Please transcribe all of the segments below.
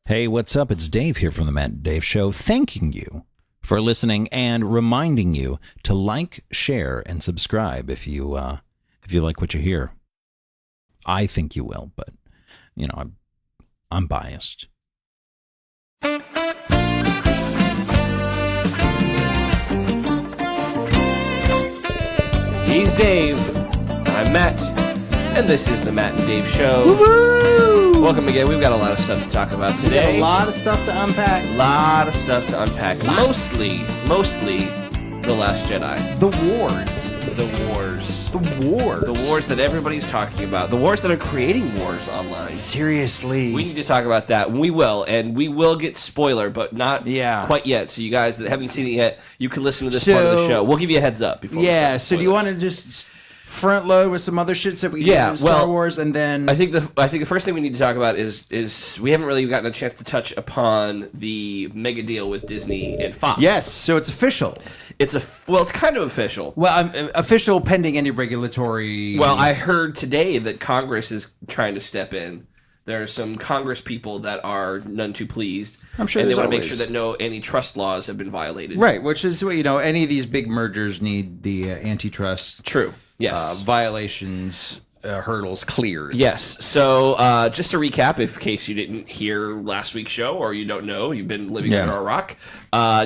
Hey, what's up? It's Dave here from the Matt and Dave Show, thanking you for listening and reminding you to like, share, and subscribe if you like what you hear. I think you will, but you know, I'm biased. He's Dave, and I'm Matt, and this is the Matt and Dave Show. Woo-hoo! Welcome again. We've got a lot of stuff to talk about today. A lot of stuff to unpack. Mostly The Last Jedi. The wars. The wars that everybody's talking about. The wars that are creating wars online. Seriously. We need to talk about that. We will, and we will get spoiler, but not quite yet. So you guys that haven't seen it yet, you can listen to this part of the show. We'll give you a heads up before. Yeah. So do you want to just front load with some other shit so we can do Star Wars, and then I think the first thing we need to talk about is we haven't really gotten a chance to touch upon the mega deal with Disney and Fox. Yes. So it's official. It's kind of official. Well, official pending any regulatory. Well, I heard today that Congress is trying to step in. There are some Congress people that are none too pleased. I'm sure, and they want to make sure that no antitrust laws have been violated. Right, which is any of these big mergers need the antitrust. True. Yes. Violations. Hurdles cleared. Yes. So just to recap, in case you didn't hear last week's show or you don't know, you've been living under a rock,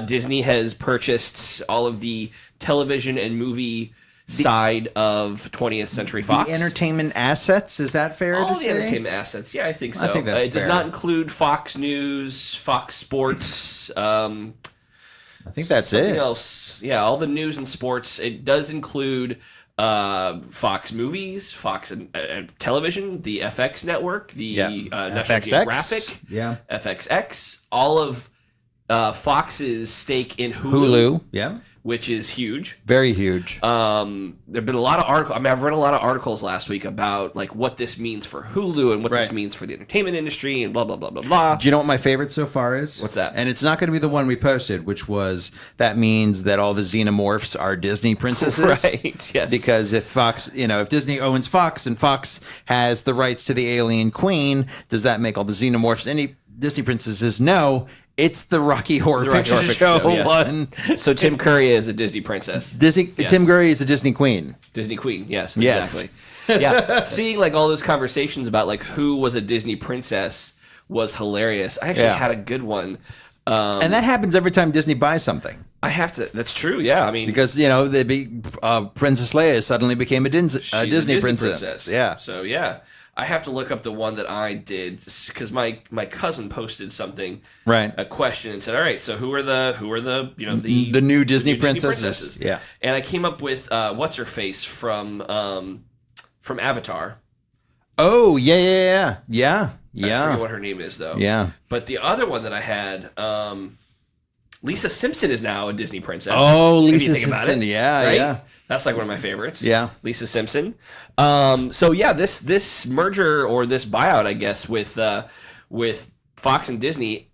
Disney has purchased all of the television and movie side of 20th Century Fox. The entertainment assets, is that fair to say? All the entertainment assets, yeah, I think so. I think that's it does not include Fox News, Fox Sports, I think that's something else. Yeah, all the news and sports. It does include Fox Movies, Fox Television, the FX network, the National Geographic, FXX, all of Fox's stake in Hulu, which is huge, very huge. There've been a lot of articles. I've read a lot of articles last week about like what this means for Hulu and what this means for the entertainment industry and blah blah blah blah blah. Do you know what my favorite so far is? What's that? And it's not going to be the one we posted, which was that means that all the xenomorphs are Disney princesses, right? Yes. Because if Fox, if Disney owns Fox and Fox has the rights to the alien queen, does that make all the xenomorphs any Disney princesses? No. It's the Rocky Horror Picture Show one. So Tim Curry is a Disney princess. Tim Curry is a Disney queen. Disney queen, yes, exactly. Yeah, seeing like all those conversations about like who was a Disney princess was hilarious. I actually had a good one. And that happens every time Disney buys something. I have to. That's true. Yeah, I mean, because Princess Leia suddenly became a Disney princess. Yeah. So yeah. I have to look up the one that I did because my cousin posted something, a question, and said, "All right, so who are the the new Disney princesses?" Yeah, and I came up with what's her face from Avatar. Oh yeah. I forget what her name is though. Yeah, but the other one that I had, Lisa Simpson is now a Disney princess. Oh, Lisa Simpson, yeah. That's like one of my favorites. Yeah. Lisa Simpson. So yeah, this merger or this buyout, I guess, with Fox and Disney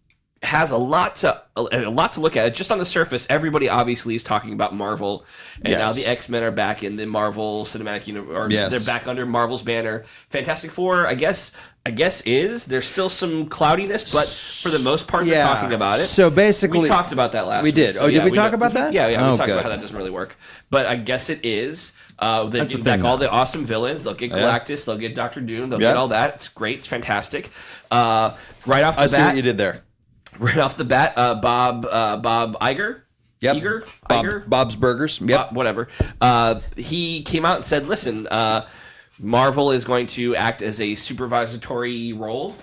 has a lot to look at. Just on the surface, everybody obviously is talking about Marvel, and now the X-Men are back in the Marvel Cinematic Universe. They're back under Marvel's banner. Fantastic Four, I guess there's still some cloudiness, but for the most part, they're talking about it. So basically, we talked about that last week. We did. So, did we talk about that? Yeah. We talked about how that doesn't really work, but I guess it is. They get back all the awesome villains. They'll get Galactus. They'll get Doctor Doom. They'll get all that. It's great. It's fantastic. Right off the bat, I see what you did there. Right off the bat, Bob Iger. Yep. Iger? Bob's Burgers. Yep. Whatever. He came out and said, listen, Marvel is going to act as a supervisory role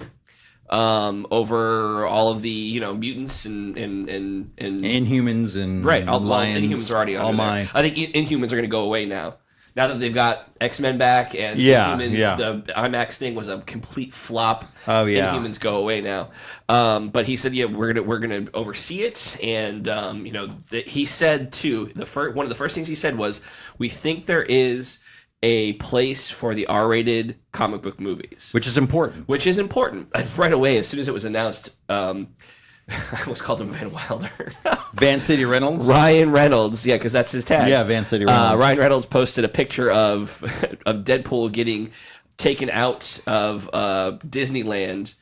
over all of the mutants and Inhumans and Lions. Inhumans are already under there. I think Inhumans are going to go away now. Now that they've got X-Men back and Inhumans, the IMAX thing was a complete flop. Oh yeah, Inhumans go away now. But he said, we're gonna oversee it, and he said too. One of the first things he said was, we think there is a place for the R-rated comic book movies, which is important. And right away, as soon as it was announced, I almost called him Van Wilder. Van City Reynolds? Ryan Reynolds, yeah, because that's his tag. Yeah, Van City Reynolds. Ryan Reynolds posted a picture of Deadpool getting taken out of Disneyland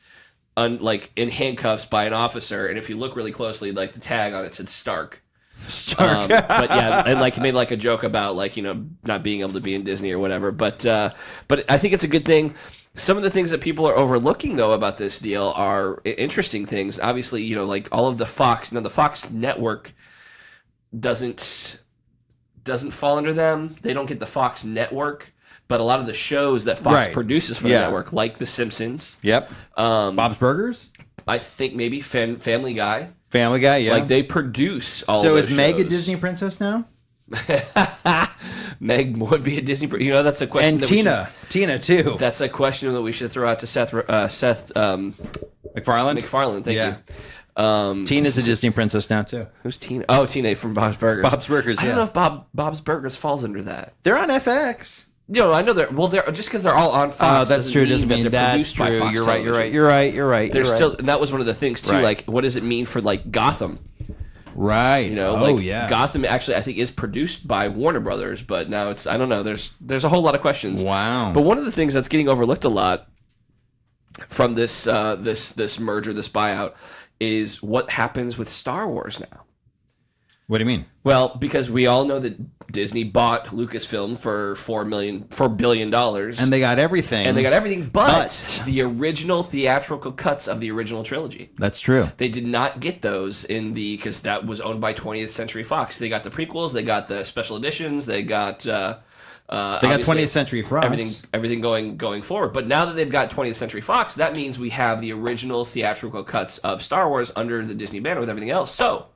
like in handcuffs by an officer, and if you look really closely, like the tag on it said Stark. Stark. But yeah, and like he made like a joke about like not being able to be in Disney or whatever. But I think it's a good thing. Some of the things that people are overlooking though about this deal are interesting things. Obviously, like all of the Fox. The Fox network doesn't fall under them. They don't get the Fox network, but a lot of the shows that Fox produces for the network, like The Simpsons. Yep. Bob's Burgers. I think maybe Family Guy. Family Guy, yeah. Like they produce all. So those is Meg a shows. Disney princess now? Meg would be a Disney. That's a question. And Tina too. That's a question that we should throw out to Seth MacFarlane. Thank you. Tina's a Disney princess now too. Who's Tina? Oh, Tina from Bob's Burgers. Bob's Burgers. I don't know if Bob's Burgers falls under that. They're on FX. I know they're just because they're all on Fox. Oh, that's true. Doesn't mean that's true. You're right. They're still, and that was one of the things too. Right. Like, what does it mean for like Gotham? Right. Gotham actually I think is produced by Warner Brothers, but now it's I don't know. There's a whole lot of questions. Wow. But one of the things that's getting overlooked a lot from this this merger, this buyout, is what happens with Star Wars now. What do you mean? Well, because we all know that Disney bought Lucasfilm for $4 billion. And they got everything. But the original theatrical cuts of the original trilogy. That's true. They did not get those because that was owned by 20th Century Fox. They got the prequels, they got the special editions, they got 20th Century Fox. Everything going forward. But now that they've got 20th Century Fox, that means we have the original theatrical cuts of Star Wars under the Disney banner with everything else. So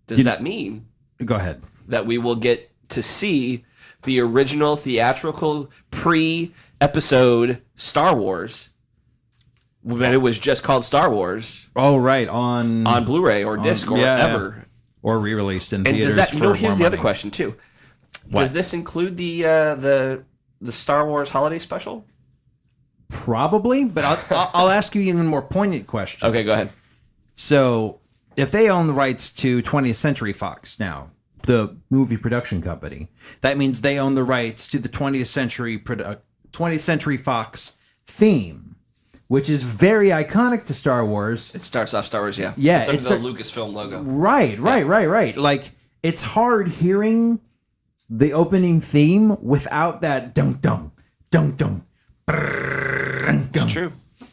does that mean go ahead that we will get to see the original theatrical pre-episode Star Wars when it was just called Star Wars? Oh, right, on Blu-ray or disc or whatever, or re-released in and theaters. Does that, here's the other money. question too. What? Does this include the Star Wars holiday special? Probably, but I'll ask you an even more poignant question. Okay, go ahead. So, if they own the rights to 20th Century Fox now, the movie production company, that means they own the rights to the 20th Century Fox theme, which is very iconic to Star Wars. It starts off Star Wars, yeah. Yeah, it's the Lucasfilm logo. Right. Like, it's hard hearing the opening theme without that dum-dum, dum-dum, brrrr, It's true.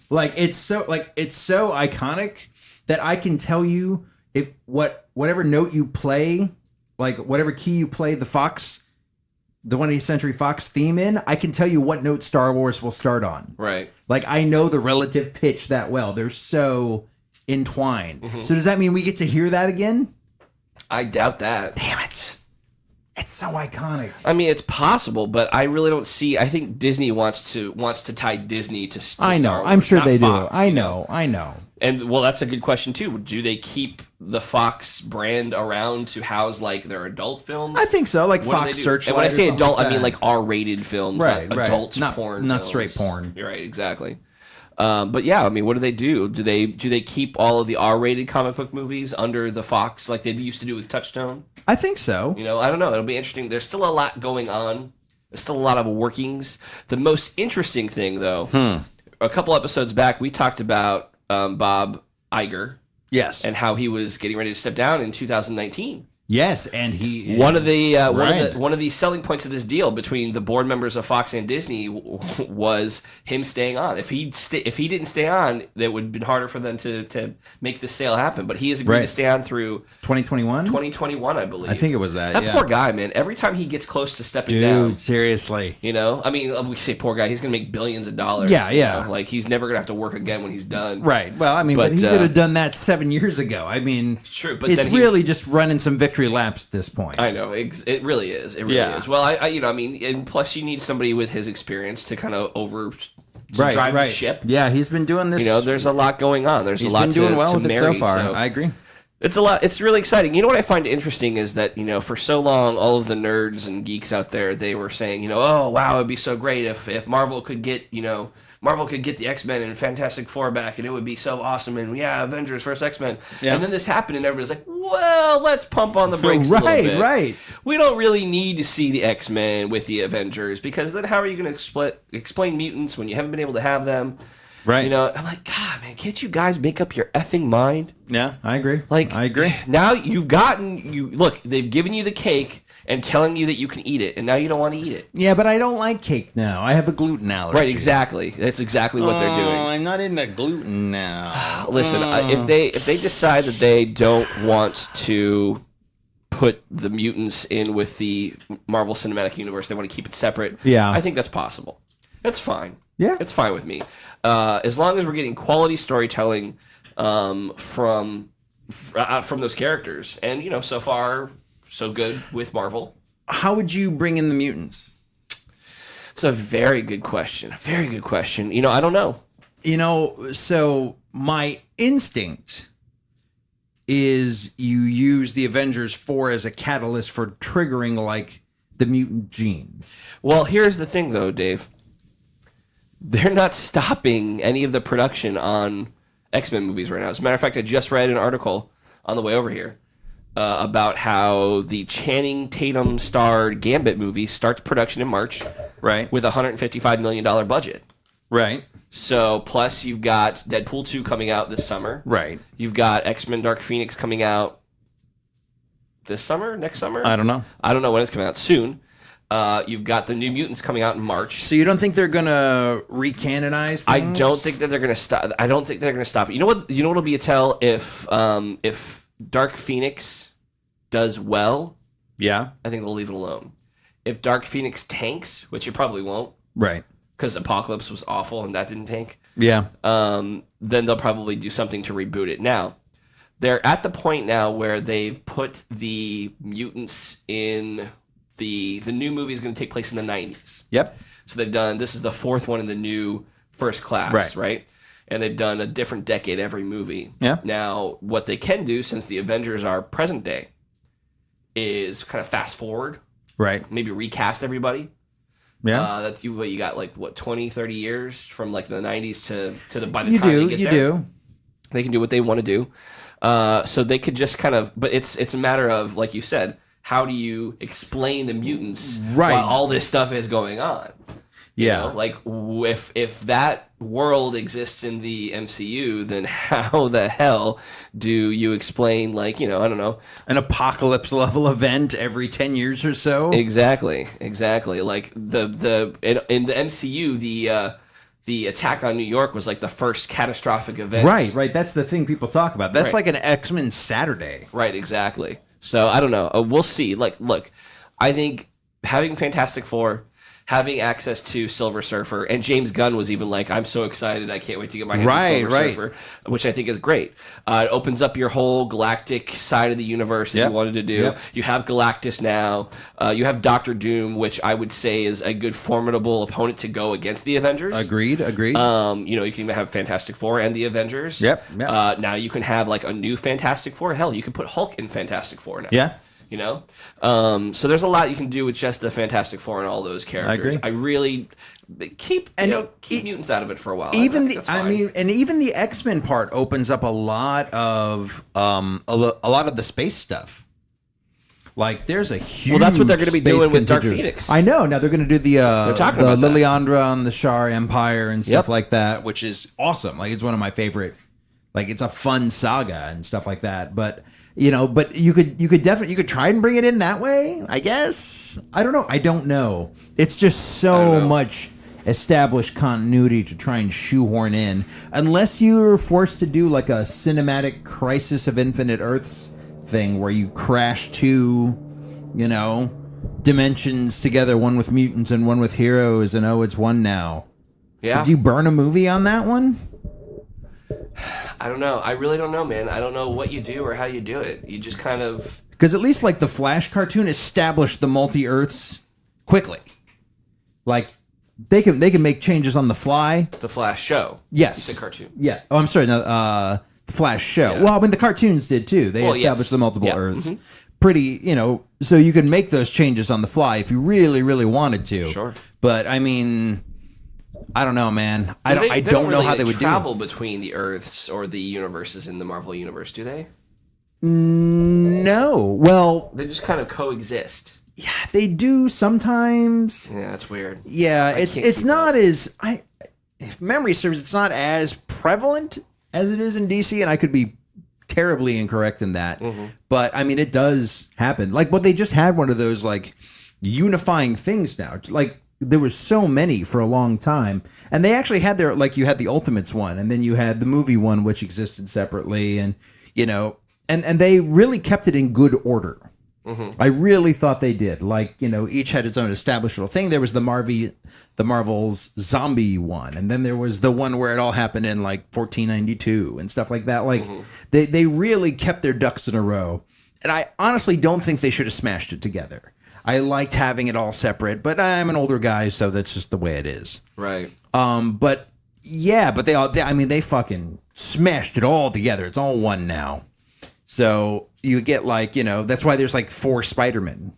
Like, it's so iconic that I can tell you if whatever note you play, like whatever key you play the 20th Century Fox theme in, I can tell you what note Star Wars will start on. Right. Like, I know the relative pitch that well. They're so entwined. Mm-hmm. So does that mean we get to hear that again? I doubt that. Damn it. It's so iconic. I mean, it's possible, but I really don't see. I think Disney wants to tie Disney to I know. Star Wars, I'm sure they Fox, do. I know. And well, that's a good question too. Do they keep the Fox brand around to house like their adult films? I think so. Like what Fox Searchlight. And when I say adult, like I mean like R-rated films, right? Not adult porn, not films. straight porn. You're right, exactly. But yeah, I mean, what do they do? Do they keep all of the R-rated comic book movies under the Fox like they used to do with Touchstone? I think so. I don't know. It'll be interesting. There's still a lot going on. There's still a lot of workings. The most interesting thing, though, a couple episodes back, we talked about Bob Iger. Yes. And how he was getting ready to step down in 2019. Yes, and he one of the selling points of this deal between the board members of Fox and Disney was him staying on. If he didn't stay on, it would have been harder for them to make this sale happen. But he has agreed to stay on through 2021. 2021, I believe. I think it was that. That poor guy, man. Every time he gets close to stepping down, down, seriously. I mean, we say poor guy. He's gonna make billions of dollars. Yeah. Like he's never gonna have to work again when he's done. Right. Well, I mean, but he could have done that 7 years ago. I mean, it's true. But it's really just running some victory laps at this point. I know it really is. It really is. Well, I mean, and plus you need somebody with his experience to kind of drive the ship. Yeah, he's been doing this. There's a lot going on. He's a lot been doing well with marry, it so far. So I agree. It's a lot. It's really exciting. You know what I find interesting is that for so long, all of the nerds and geeks out there, they were saying, oh wow, it'd be so great if Marvel could get the X-Men and Fantastic Four back, and it would be so awesome. And Avengers versus X-Men. Yeah. And then this happened, and everybody's like, well, let's pump on the brakes a little bit. Right. We don't really need to see the X-Men with the Avengers, because then how are you going to explain mutants when you haven't been able to have them? Right. You know, I'm like, God, man, can't you guys make up your effing mind? Yeah, I agree. Like, I agree. Now look, they've given you the cake and telling you that you can eat it, and now you don't want to eat it. Yeah, but I don't like cake now. I have a gluten allergy. Right, exactly. That's exactly what they're doing. I'm not into gluten now. Listen, if they decide that they don't want to put the mutants in with the Marvel Cinematic Universe, they want to keep it separate. Yeah. I think that's possible. That's fine. Yeah. It's fine with me. As long as we're getting quality storytelling from those characters. And, you know, so far, so good with Marvel. How would you bring in the mutants? It's a very good question. Very good question. You know, I don't know. You know, so my instinct is you use the Avengers 4 as a catalyst for triggering, like, the mutant gene. Well, here's the thing, though, Dave. They're not stopping any of the production on X-Men movies right now. As a matter of fact, I just read an article on the way over here about how the Channing Tatum starred Gambit movie starts production in March, Right. with a $155 million budget. Right. So, plus you've got Deadpool 2 coming out this summer. Right. You've got X-Men Dark Phoenix coming out this summer, next summer? I don't know. I don't know when it's coming out. Soon. You've got the New Mutants coming out in March. So you don't think they're gonna recanonize things? I don't think that they're going to stop. I don't think they're going to stop it. You know what? You know what'll be a tell if Dark Phoenix does well. Yeah. I think they'll leave it alone. If Dark Phoenix tanks, which it probably won't, Right. because Apocalypse was awful and that didn't tank. Yeah. Then they'll probably do something to reboot it. Now, they're at the point now where they've put the mutants in the new movie is going to take place in the 90s. Yep. So they've done, this is the fourth one in the new First Class, right? And they've done a different decade every movie. Yeah. Now, what they can do, since the Avengers are present day, is kind of fast forward, Right. maybe recast everybody. Yeah. That you got like what 20, 30 years from like the 90s to the by the time they get there. do. They can do what they want to do. So they could just kind of, but it's a matter of, like you said, how do you explain the mutants Right. while all this stuff is going on? Yeah. You know, like if that world exists in the MCU, then how the hell do you explain, like, you know, I don't know, An apocalypse level event every 10 years or so? exactly. Like in the MCU, the attack on New York was like the first catastrophic event. Right. That's the thing people talk about. That's Right. like an X-Men Saturday. Right, exactly. So I don't know. We'll see. Like, look, I think having Fantastic Four, having access to Silver Surfer, and James Gunn was even like, I'm so excited, I can't wait to get my hands on Silver Surfer, which I think is great. It opens up your whole galactic side of the universe that you wanted to do. Yep. You have Galactus now. You have Doctor Doom, which I would say is a good formidable opponent to go against the Avengers. Agreed. You know, you can even have Fantastic Four and the Avengers. Yep. Now you can have like a new Fantastic Four. Hell, you can put Hulk in Fantastic Four now. Yeah. You know? So there's a lot you can do with just the Fantastic Four and all those characters. I agree. I really keep mutants out of it for a while. Even think the X-Men part opens up a lot of the space stuff. Like there's a huge. Well, that's what they're going to be doing with Dark contingent. Phoenix. I know. Now they're going to do the talking about that. Liliandra on the Shar Empire and stuff Yep. like that, which is awesome. Like it's one of my favorite. Like it's a fun saga and stuff like that. But you know, you could try and bring it in that way. I guess. I don't know. It's just so much established continuity to try and shoehorn in, unless you're forced to do like a cinematic Crisis of Infinite Earths thing where you crash two, you know, dimensions together, one with mutants and one with heroes, and it's one now. Yeah. Did you burn a movie on that one? I don't know. I really don't know, man. I don't know what you do or how you do it. You just kind of... Because at least like the Flash cartoon established the multi-Earths quickly. Like they can make changes on the fly. The Flash show. Yes. It's a cartoon. Yeah. Oh, I'm sorry. No, the Flash show. Yeah. Well, I mean the cartoons did too. They established the multiple Earths. Pretty, you know, so you can make those changes on the fly if you really, really wanted to. Sure. But I mean, I don't know, man. I don't know how they would travel between the Earths or the universes in the Marvel universe, do they? No. Well, they just kind of coexist. Yeah, they do sometimes. Yeah, that's weird. Yeah, it's not as if memory serves, it's not as prevalent as it is in DC, and I could be terribly incorrect in that. But I mean, it does happen. Like, but they just had one of those like unifying things now. Like, there was so many for a long time, and they actually had their, like, you had the Ultimates one, and then you had the movie one, which existed separately, and you know, and they really kept it in good order. I really thought they did. Like, you know, each had its own established little thing. There was the Marvel's zombie one, and then there was the one where it all happened in like 1492 and stuff like that. Like, they really kept their ducks in a row, and I honestly don't think they should have smashed it together. I liked having it all separate, but I'm an older guy, so that's just the way it is. Right. But yeah, but they fucking smashed it all together. It's all one now. So you get, like, you know, that's why there's like 4 Spider-Men.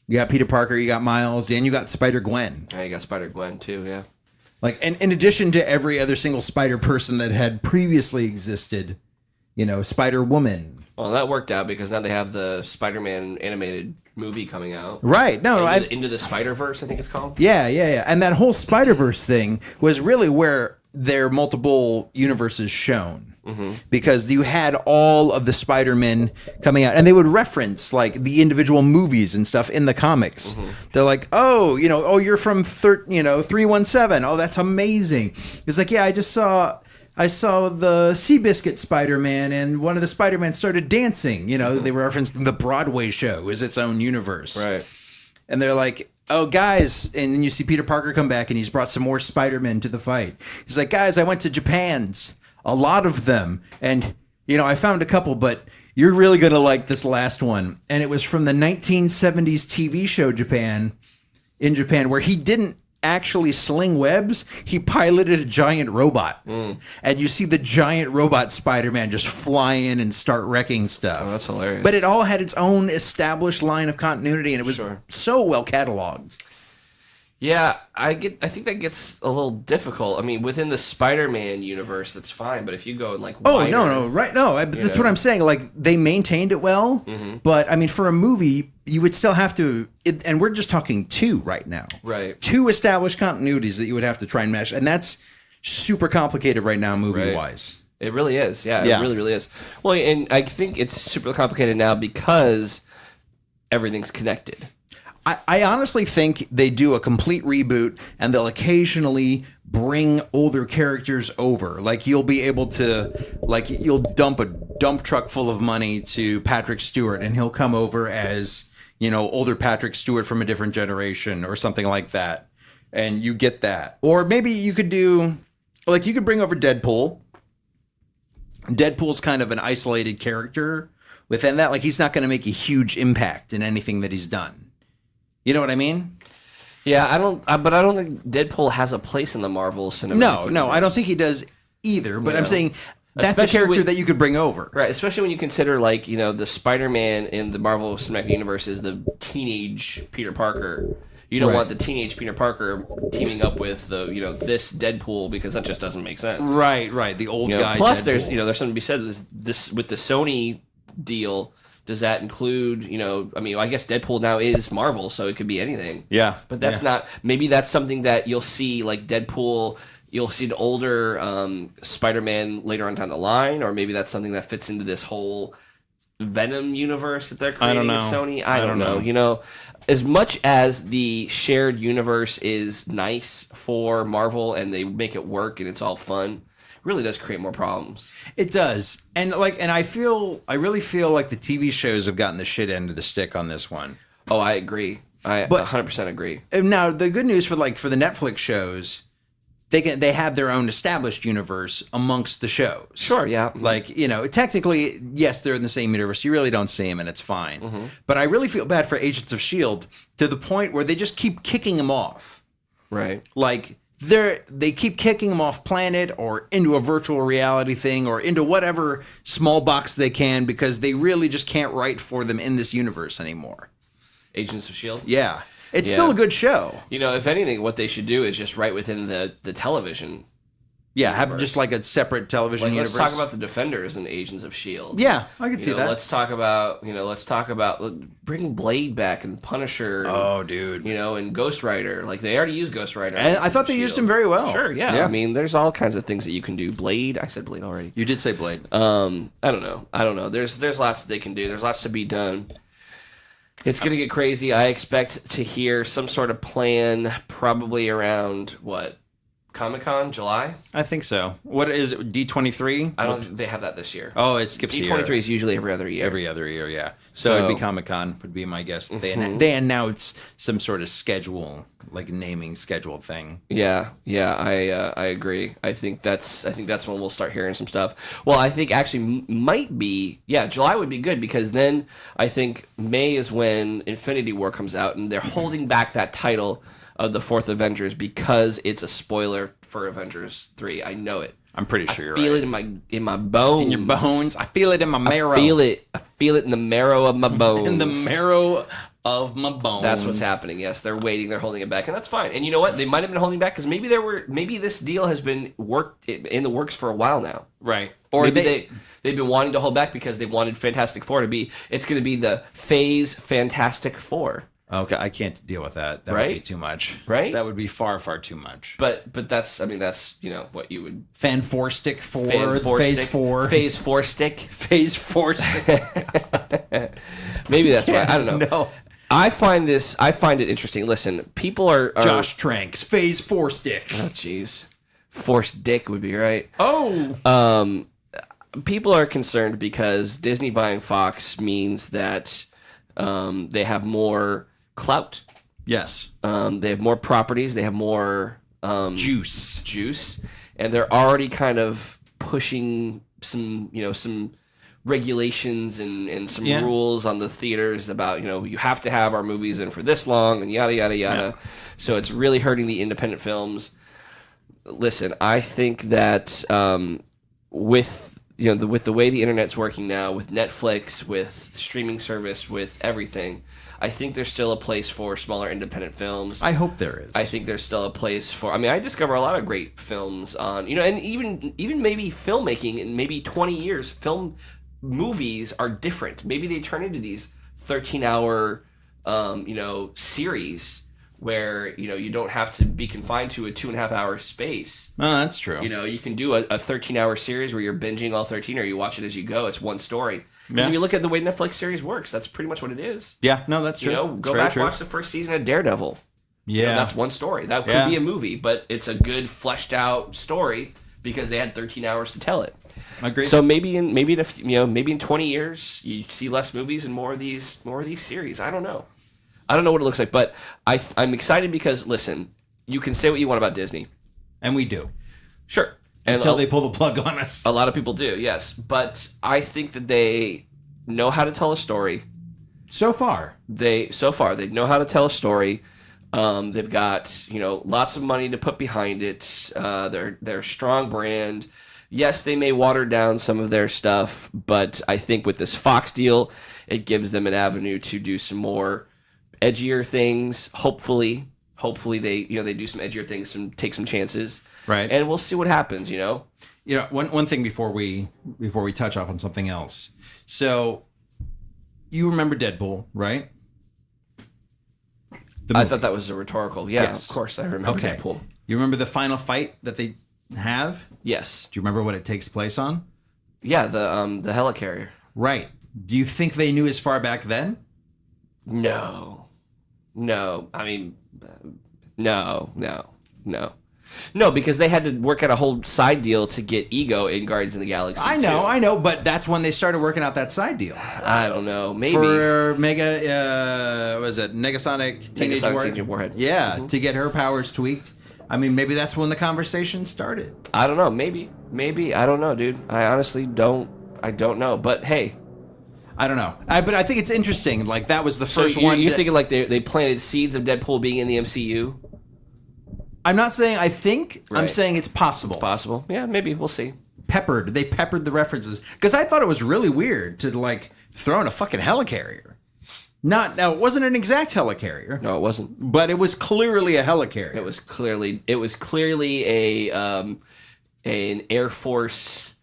You got Peter Parker, you got Miles, and you got Spider-Gwen. Yeah, you got Spider-Gwen too, yeah. Like, and in addition to every other single Spider person that had previously existed, you know, Spider-Woman. Well, that worked out because now they have the Spider-Man animated movie coming out. Right. No, Into the Spider-Verse, I think it's called. Yeah. And that whole Spider-Verse thing was really where their multiple universes shone. Because you had all of the Spider-Men coming out, and they would reference like the individual movies and stuff in the comics. They're like, oh, you know, oh, you're from 317. Oh, that's amazing. It's like, yeah, I saw the Seabiscuit Spider-Man, and one of the Spider-Man started dancing. You know, they were referencing the Broadway show as its own universe. Right. And they're like, oh, guys, and then you see Peter Parker come back, and he's brought some more Spider-Men to the fight. He's like, guys, I went to Japan's. A lot of them. And, you know, I found a couple, but you're really going to like this last one. And it was from the 1970s TV show in Japan, where he didn't actually sling webs. He piloted a giant robot. And you see the giant robot Spider-Man just fly in and start wrecking stuff. Oh, that's hilarious. But it all had its own established line of continuity, and it was so well cataloged. Yeah, I think that gets a little difficult. I mean, within the Spider-Man universe, that's fine. But if you go in like wider, that's what I'm saying. Like, they maintained it well, but I mean, for a movie, you would still have to. And we're just talking 2 right now, right? 2 established continuities that you would have to try and mesh, and that's super complicated right now, movie wise. It really is. Yeah, it really, really is. Well, and I think it's super complicated now because everything's connected. I honestly think they do a complete reboot, and they'll occasionally bring older characters over. Like, you'll be able to, like, you'll dump a dump truck full of money to Patrick Stewart, and he'll come over as, you know, older Patrick Stewart from a different generation or something like that. And you get that. Or maybe you could do, like, you could bring over Deadpool. Deadpool's kind of an isolated character within that. Like, he's not going to make a huge impact in anything that he's done. You know what I mean? Yeah, I don't think Deadpool has a place in the Marvel cinematic universe. No, I don't think he does either. But I'm saying that's a character that you could bring over, right? Especially when you consider, like, you know, the Spider-Man in the Marvel Cinematic Universe is the teenage Peter Parker. You don't want the teenage Peter Parker teaming up with the, you know, this Deadpool, because that just doesn't make sense. Right. The old guy. Plus, Deadpool. there's something to be said. This with the Sony deal. Does that include, you know, I mean, I guess Deadpool now is Marvel, so it could be anything. Yeah. But that's not, maybe that's something that you'll see, like Deadpool, you'll see an older Spider-Man later on down the line, or maybe that's something that fits into this whole Venom universe that they're creating at Sony. I don't know. You know, as much as the shared universe is nice for Marvel and they make it work and it's all fun, really does create more problems. It does. And I really feel like the TV shows have gotten the shit end of the stick on this one. Oh, I agree. I 100% agree. Now, the good news for the Netflix shows, they have their own established universe amongst the shows. Sure, yeah. Like, you know, technically, yes, they're in the same universe. You really don't see them, and it's fine. But I really feel bad for Agents of S.H.I.E.L.D. to the point where they just keep kicking them off. Right. Like, they keep kicking them off planet or into a virtual reality thing or into whatever small box they can, because they really just can't write for them in this universe anymore. Agents of S.H.I.E.L.D.? Yeah. It's still a good show. You know, if anything, what they should do is just write within the television Yeah, have universe. just like a separate television Like, universe. let's talk about the Defenders and Agents of Shield. Yeah, I could see that. Let's talk about bring Blade back and Punisher. Oh, dude. And Ghost Rider. Like, they already used Ghost Rider. And I thought they used him very well. Sure, yeah. I mean, there's all kinds of things that you can do. Blade. I said Blade already. You did say Blade. I don't know. There's lots that they can do. There's lots to be done. It's going to get crazy. I expect to hear some sort of plan probably around, what, Comic-Con, July? I think so. What is it, D23? I don't think they have that this year. Oh, it skips a year. D23 is usually every other year. Every other year, yeah. So it'd be Comic-Con would be my guess. They announce some sort of schedule, like naming schedule thing. Yeah, I agree. I think that's when we'll start hearing some stuff. Well, I think actually might be, July would be good because then I think May is when Infinity War comes out and they're holding back that title of the fourth Avengers because it's a spoiler for Avengers 3. I know it. I'm pretty sure you're right. I feel it in my bones. In your bones. I feel it in my marrow. I feel it in the marrow of my bones. In the marrow of my bones. That's what's happening. Yes, they're waiting. They're holding it back, and that's fine. And you know what? They might have been holding back because maybe this deal has been in the works for a while now. Right. Or maybe they've been wanting to hold back because they wanted Fantastic Four to be. It's going to be the Phase Fantastic Four. Okay, I can't deal with that. That would be too much. Right? That would be far, far too much. But that's what you would... Fan 4 stick 4, Phase 4. Phase 4 stick. Phase 4 stick. Maybe that's why. I don't know. No. I find it interesting. Listen, people are... Josh Tranks, Phase 4 stick. Oh, jeez. Force dick would be right. Oh! People are concerned because Disney buying Fox means that they have more clout. Yes. They have more properties. They have more juice, and they're already kind of pushing some regulations and some rules on the theaters about you have to have our movies in for this long and yada yada yada. Yeah. So it's really hurting the independent films. Listen, I think that with the way the internet's working now, with Netflix, with streaming service, with everything, I think there's still a place for smaller independent films. I hope there is. I think there's still a place for... I mean, I discover a lot of great films on... and even maybe filmmaking in maybe 20 years, movies are different. Maybe they turn into these 13-hour, series where, you don't have to be confined to a 2.5-hour space. Oh, that's true. You can do a 13-hour series where you're binging all 13 or you watch it as you go. It's one story. Yeah. When you look at the way Netflix series works, that's pretty much what it is. Yeah, no, that's true. Go back, watch the first season of Daredevil. Yeah. That's one story. That could be a movie, but it's a good fleshed out story because they had 13 hours to tell it. Agreed. So maybe in 20 years you see less movies and more of these series. I don't know. I don't know what it looks like, but I'm excited because, listen, you can say what you want about Disney. And we do. Sure. Until they pull the plug on us. A lot of people do, yes. But I think that they know how to tell a story. So far. They know how to tell a story. They've got, lots of money to put behind it. They're a strong brand. Yes, they may water down some of their stuff, but I think with this Fox deal, it gives them an avenue to do some more edgier things. Hopefully they do some edgier things and take some chances. Right. And we'll see what happens, One thing before we touch off on something else. So you remember Deadpool, right? I thought that was a rhetorical. Yeah, yes. Of course I remember Deadpool. You remember the final fight that they have? Yes. Do you remember what it takes place on? Yeah, the helicarrier. Right. Do you think they knew as far back then? No. I mean, no. No, because they had to work out a whole side deal to get Ego in Guardians of the Galaxy. I know, but that's when they started working out that side deal. I don't know, maybe for Negasonic Teenage Warhead. Yeah, to get her powers tweaked. I mean, maybe that's when the conversation started. I don't know. Maybe. I don't know, dude. I honestly don't. I don't know. But hey, I don't know. But I think it's interesting. Like that was the first one. You're thinking like they planted seeds of Deadpool being in the MCU. I'm not saying I think. Right. I'm saying it's possible. It's possible. Yeah, maybe. We'll see. They peppered the references. Because I thought it was really weird to like throw in a fucking helicarrier. Now, it wasn't an exact helicarrier. No, it wasn't. But it was clearly a helicarrier. It was clearly a an Air Force.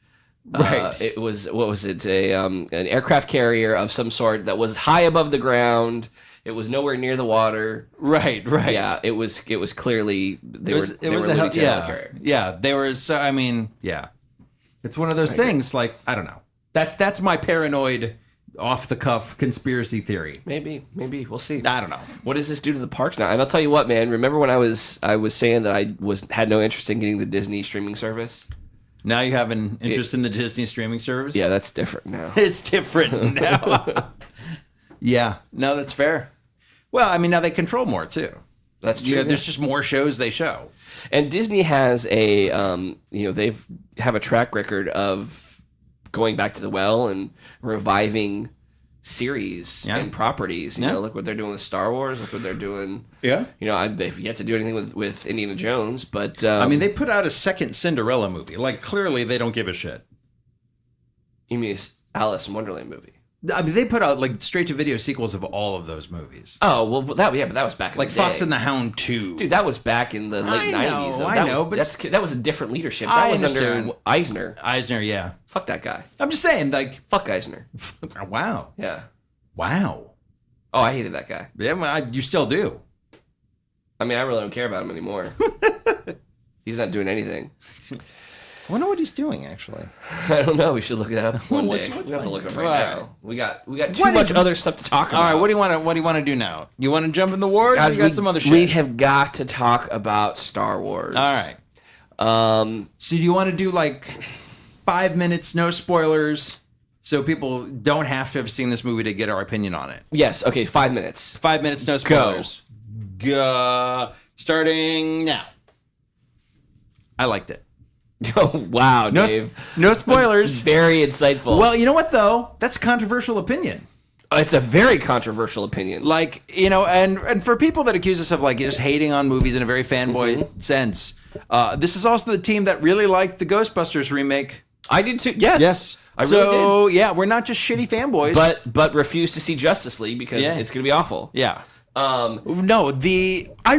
Right. It was, what was it? An aircraft carrier of some sort that was high above the ground. It was nowhere near the water. Right. Yeah, it was clearly they were a helicarrier. Yeah, they were. So, I mean, yeah, it's one of those things. Like, I don't know. That's my paranoid, off the cuff conspiracy theory. Maybe we'll see. I don't know. What does this do to the parks now? And I'll tell you what, man. Remember when I was saying that I had no interest in getting the Disney streaming service? Now you have an interest in the Disney streaming service? Yeah, that's different now. It's different now. Yeah, no, that's fair. Well, I mean, now they control more, too. That's true. Yeah, there's just more shows they show. And Disney has they have a track record of going back to the well and reviving series and properties. You know, look what they're doing with Star Wars. Look what they're doing. Yeah. You know, they've yet to do anything with Indiana Jones, but I mean, they put out a second Cinderella movie. Like, clearly, they don't give a shit. You mean Alice in Wonderland movie? I mean, they put out like straight to video sequels of all of those movies. Oh well, but that was back in like the Fox day. and the Hound 2. Dude, that was back in the late 90s. I know, but that was a different leadership. That was under Eisner. Eisner, yeah. Fuck that guy. I'm just saying, like, fuck Eisner. Wow. Yeah. Wow. Oh, I hated that guy. Yeah, well, you still do. I mean, I really don't care about him anymore. He's not doing anything. I wonder what he's doing, actually. I don't know. We should look it up one day. We have to look it up right now. We got too much other stuff to talk about. All right, what do you want to do now? You want to jump in the wars? Or you got some other shit? We have got to talk about Star Wars. All right. So do you want to do like 5 minutes, no spoilers, so people don't have to have seen this movie to get our opinion on it? Yes. Okay. 5 minutes. 5 minutes, no spoilers. Go. Starting now. I liked it. Oh, wow, Dave. No spoilers. Very insightful. Well, you know what, though? That's a controversial opinion. It's a very controversial opinion. Like, you know, and for people that accuse us of, like, just hating on movies in a very fanboy sense, this is also the team that really liked the Ghostbusters remake. I did, too. Yes. I really did. So, yeah, we're not just shitty fanboys. But refuse to see Justice League because it's going to be awful. Yeah. I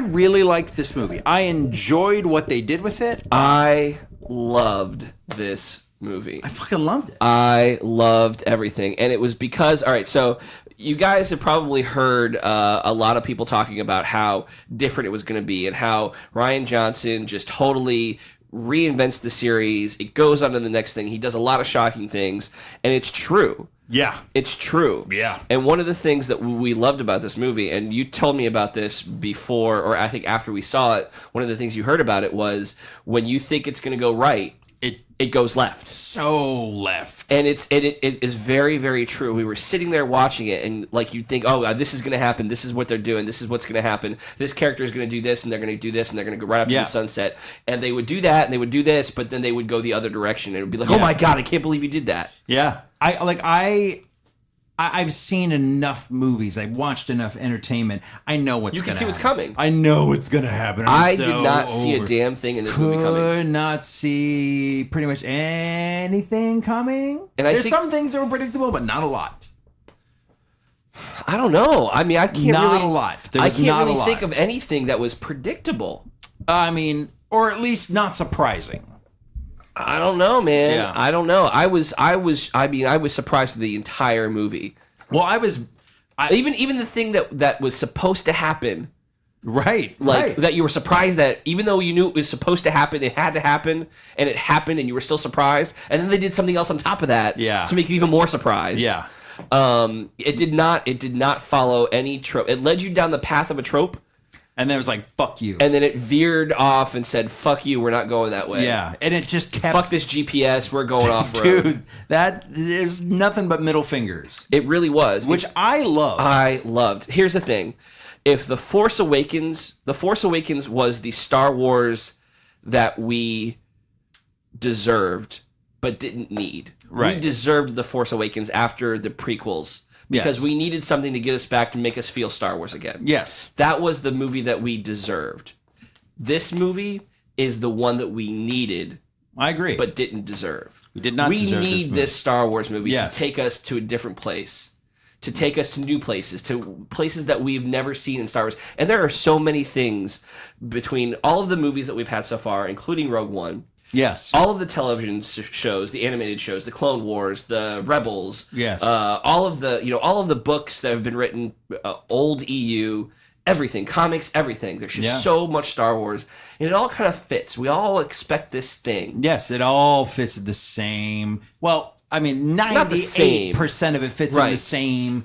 really liked this movie. I enjoyed what they did with it. I loved this movie. I fucking loved it. I loved everything. And it was because, all right, so you guys have probably heard a lot of people talking about how different it was going to be and how Rian Johnson just totally reinvents the series. It goes on to the next thing. He does a lot of shocking things, and it's true. Yeah. It's true. Yeah. And one of the things that we loved about this movie, and you told me about this before, or I think after we saw it, one of the things you heard about it was when you think it's going to go right, it goes left. So left. And it is very, very true. We were sitting there watching it, and like you'd think, oh, this is going to happen. This is what they're doing. This is what's going to happen. This character is going to do this, and they're going to do this, and they're going to go right up to the sunset. And they would do that, and they would do this, but then they would go the other direction. And it would be like, oh my God, I can't believe you did that. Yeah. I've seen enough movies. I've watched enough entertainment. I know what's going to happen. You can see what's coming. I know what's going to happen. I did not see a damn thing in this movie coming. Could not see pretty much anything coming. And There's some things that were predictable, but not a lot. I don't know. I mean, I can't not really... a lot. I can't really think of anything that was predictable. I mean, or at least not surprising. I don't know, man. Yeah. I don't know. I was surprised with the entire movie. Well, even the thing that was supposed to happen. Right. That you were surprised that even though you knew it was supposed to happen, it had to happen, and it happened, and you were still surprised. And then they did something else on top of that to make you even more surprised. Yeah. It did not follow any trope. It led you down the path of a trope. And then it was like, fuck you. And then it veered off and said, fuck you, we're not going that way. Yeah. And it just kept... Fuck this GPS, we're going off-road. Dude, that is nothing but middle fingers. It really was. Which I love. I loved. Here's the thing. If The Force Awakens was the Star Wars that we deserved but didn't need. Right. We deserved The Force Awakens after the prequels. Because we needed something to get us back to make us feel Star Wars again. Yes. That was the movie that we deserved. This movie is the one that we needed. I agree. But didn't deserve. We did not deserve this movie. We need this Star Wars movie to take us to a different place. To take us to new places. To places that we've never seen in Star Wars. And there are so many things between all of the movies that we've had so far, including Rogue One, Yes. All of the television shows, the animated shows, the Clone Wars, the Rebels, Yes. all of the books that have been written, old EU, everything, comics, everything. There's just so much Star Wars, and it all kind of fits. We all expect this thing. Yes, it all fits the same. Well, I mean, 98% of it fits in the same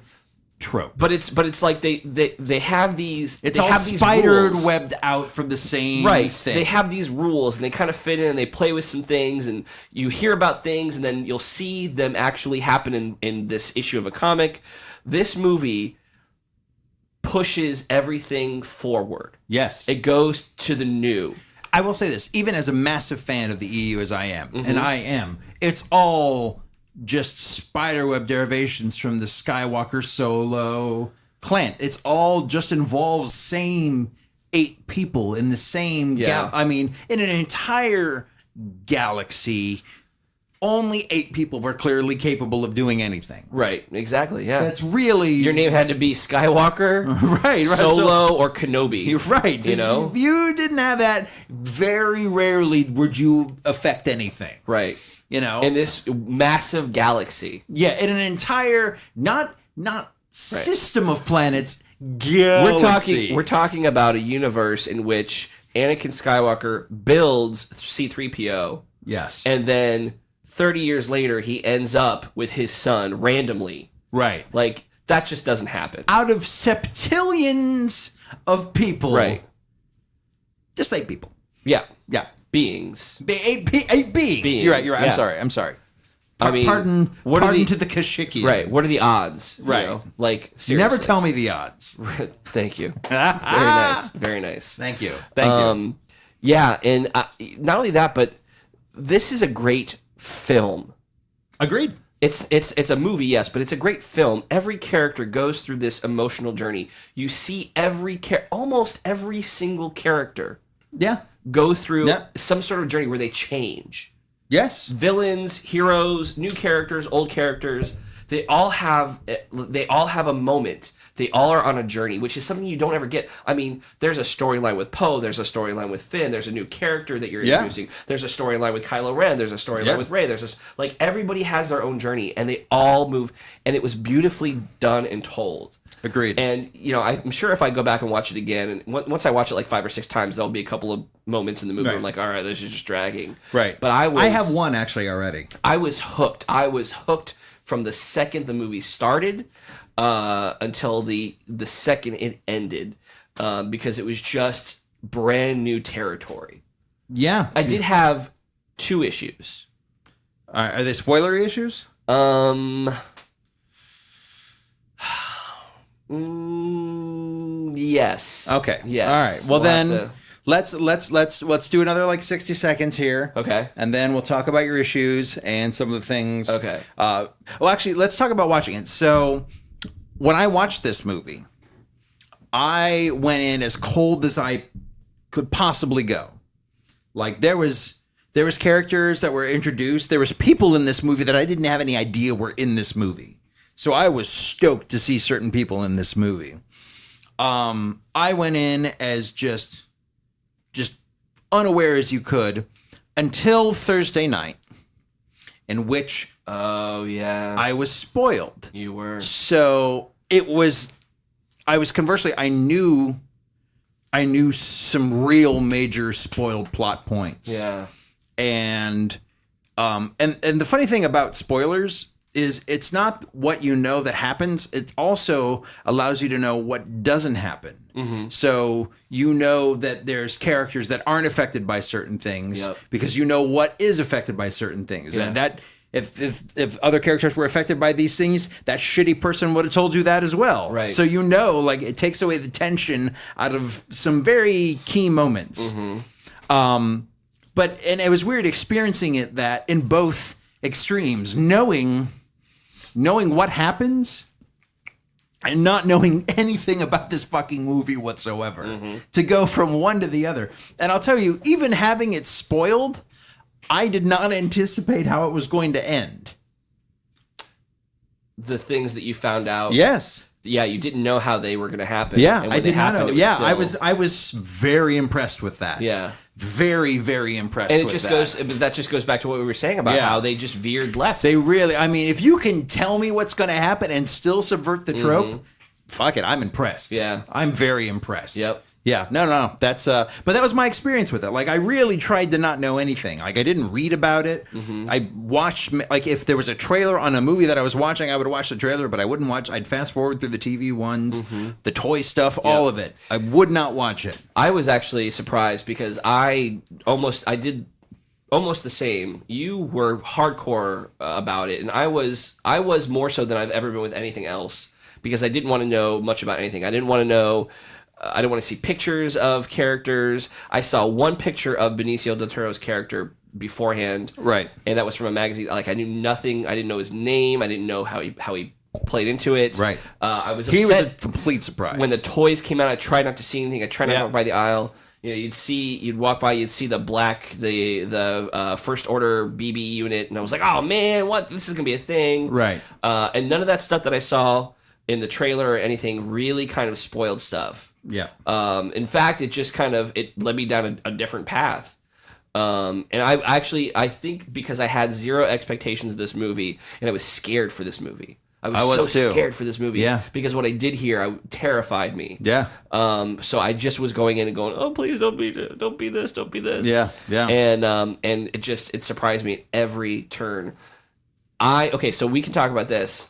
trope. But it's like they have these. It's they all have these spidered, rules. webbed out from the same thing. They have these rules, and they kind of fit in, and they play with some things, and you hear about things, and then you'll see them actually happen in this issue of a comic. This movie pushes everything forward. Yes. It goes to the new. I will say this, even as a massive fan of the EU as I am, and I am, it's all just spiderweb derivations from the Skywalker Solo clan. It's all just involves same 8 people in the same I mean, in an entire galaxy, only 8 people were clearly capable of doing anything. Right, exactly, yeah. That's really... Your name had to be Skywalker, right, Solo, or Kenobi. Right. You know? If you didn't have that, very rarely would you affect anything. Right. You know? In this massive galaxy. Yeah, in an entire, not system of planets, galaxy. We're talking about a universe in which Anakin Skywalker builds C-3PO. Yes. And then 30 years later, he ends up with his son randomly. Right. Like, that just doesn't happen. Out of septillions of people. Right. Just 8 people. Yeah. Yeah. Beings. 8 beings. You're right. Yeah. I'm sorry. I mean, pardon to the Kashyyykian. Right. What are the odds? Right. You know? Like, seriously. Never tell me the odds. Thank you. Very nice. Very nice. Thank you. Thank you. Yeah, and not only that, but this is a great film. Agreed. It's a movie, yes, but it's a great film. Every character goes through this emotional journey. You see almost every single character go through some sort of journey where they change. Yes. Villains, heroes, new characters, old characters, they all have a moment. They all are on a journey, which is something you don't ever get. I mean, there's a storyline with Poe, there's a storyline with Finn, there's a new character that you're introducing. There's a storyline with Kylo Ren, there's a storyline with Rey. There's like everybody has their own journey, and they all move, and it was beautifully done and told. Agreed. And I'm sure if I go back and watch it again, and once I watch it like 5 or 6 times, there'll be a couple of moments in the movie where I'm like, all right, this is just dragging. Right. But I have one actually already. I was hooked. I was hooked from the second the movie started until the second it ended, because it was just brand new territory. Yeah. I did have 2 issues. Are they spoilery issues? Yes. Okay. Yes. All right. Well, then let's do another like 60 seconds here. Okay. And then we'll talk about your issues and some of the things. Okay. Well, actually, let's talk about watching it. So, when I watched this movie, I went in as cold as I could possibly go. Like there was characters that were introduced. There was people in this movie that I didn't have any idea were in this movie. So I was stoked to see certain people in this movie. I went in as just unaware as you could until Thursday night, in which I was spoiled. You were. So I was conversely, I knew some real major spoiled plot points. Yeah. And the funny thing about spoilers is it's not what you know that happens. It also allows you to know what doesn't happen. Mm-hmm. So you know that there's characters that aren't affected by certain things because you know what is affected by certain things. Yeah. And that if other characters were affected by these things, that shitty person would have told you that as well. Right. So you know, like it takes away the tension out of some very key moments. Mm-hmm. But it was weird experiencing it that in both extremes, knowing what happens and not knowing anything about this fucking movie whatsoever, to go from one to the other. And I'll tell you, even having it spoiled, I did not anticipate how it was going to end. The things that you found out. Yes. yeah, you didn't know how they were going to happen. Yeah, and when I they did not happened, know. it Yeah, still- I was very impressed with that. Yeah. Very, very impressed And it with just that. goes. But that just goes back to what we were saying about Yeah. how they just veered left. They really, I mean, if you can tell me what's going to happen and still subvert the trope, fuck it, I'm impressed. Yeah. I'm very impressed. Yep. Yeah, no, that's but that was my experience with it. Like, I really tried to not know anything. Like, I didn't read about it. I watched, like, if there was a trailer on a movie that I was watching, I would watch the trailer, but I wouldn't watch. I'd fast forward through the TV ones, the toy stuff, all of it. I would not watch it. I was actually surprised because I did almost the same. You were hardcore about it, and I was more so than I've ever been with anything else because I didn't want to know much about anything. I didn't want to know. I didn't want to see pictures of characters. I saw one picture of Benicio del Toro's character beforehand, Right. and that was from a magazine. Like I knew nothing. I didn't know his name. I didn't know how he played into it. Right. I was upset He was a complete surprise. when the toys came out. I tried not to see anything. I tried not to Yeah. walk by the aisle. You know, you'd walk by, you'd see the first order BB unit, and I was like, oh man, what? This is gonna be a thing, Right. And none of that stuff that I saw in the trailer or anything really kind of spoiled stuff. Yeah. In fact, it just kind of it led me down a different path. And I think because I had zero expectations of this movie, and I was scared for this movie. I was so too. scared for this movie. Yeah. Because what I did here terrified me. Yeah. So I just was going in and going, oh please don't be this, don't be this. Yeah, yeah. And it surprised me at every turn. Okay, so we can talk about this.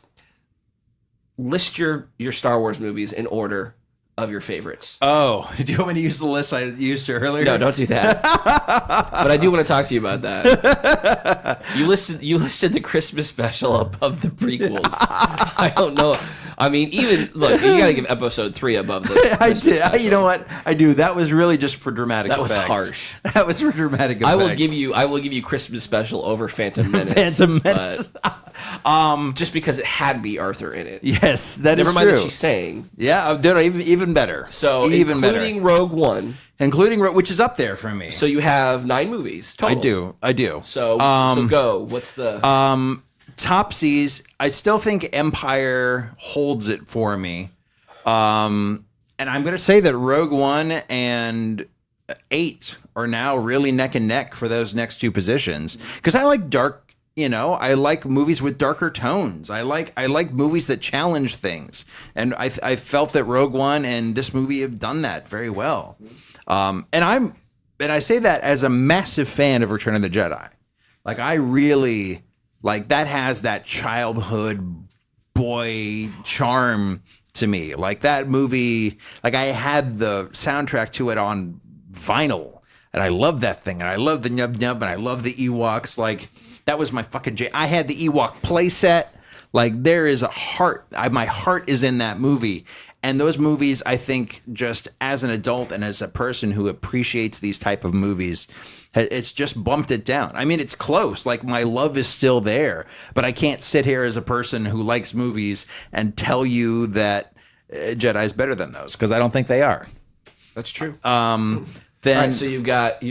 List your Star Wars movies in order of your favorites. Oh, do you want me to use the list I used earlier? No, don't do that. But I do want to talk to you about that. You listed the Christmas special above the prequels. I don't know. I mean, even look, you got to give Episode 3 above the I Christmas did. special. You know what? I do. That was really just for dramatic That was effect. harsh. That was for dramatic effect. I will give you Christmas special over Phantom Menace. Phantom Menace. Just because it had B. Arthur in it. Yes, that is Never mind true. that she's saying. Yeah, even better. So even including better. Rogue One. Including which is up there for me. So you have 9 movies total. I do. So go. What's the Topsies, I still think Empire holds it for me. And I'm going to say that Rogue One and 8 are now really neck and neck for those next 2 positions. Because I like dark, I like movies with darker tones. I like movies that challenge things. And I felt that Rogue One and this movie have done that very well. And I say that as a massive fan of Return of the Jedi. Like, I really... Like, that has that childhood boy charm to me. Like, that movie, like, I had the soundtrack to it on vinyl, and I love that thing, and I love the Nub Nub, and I love the Ewoks. Like, that was my fucking I had the Ewok playset. Like, there is a heart. My heart is in that movie. And those movies, I think, just as an adult and as a person who appreciates these type of movies, it's just bumped it down. I mean, it's close. Like, my love is still there, but I can't sit here as a person who likes movies and tell you that Jedi is better than those, because I don't think they are. That's true. Then all right, so you've got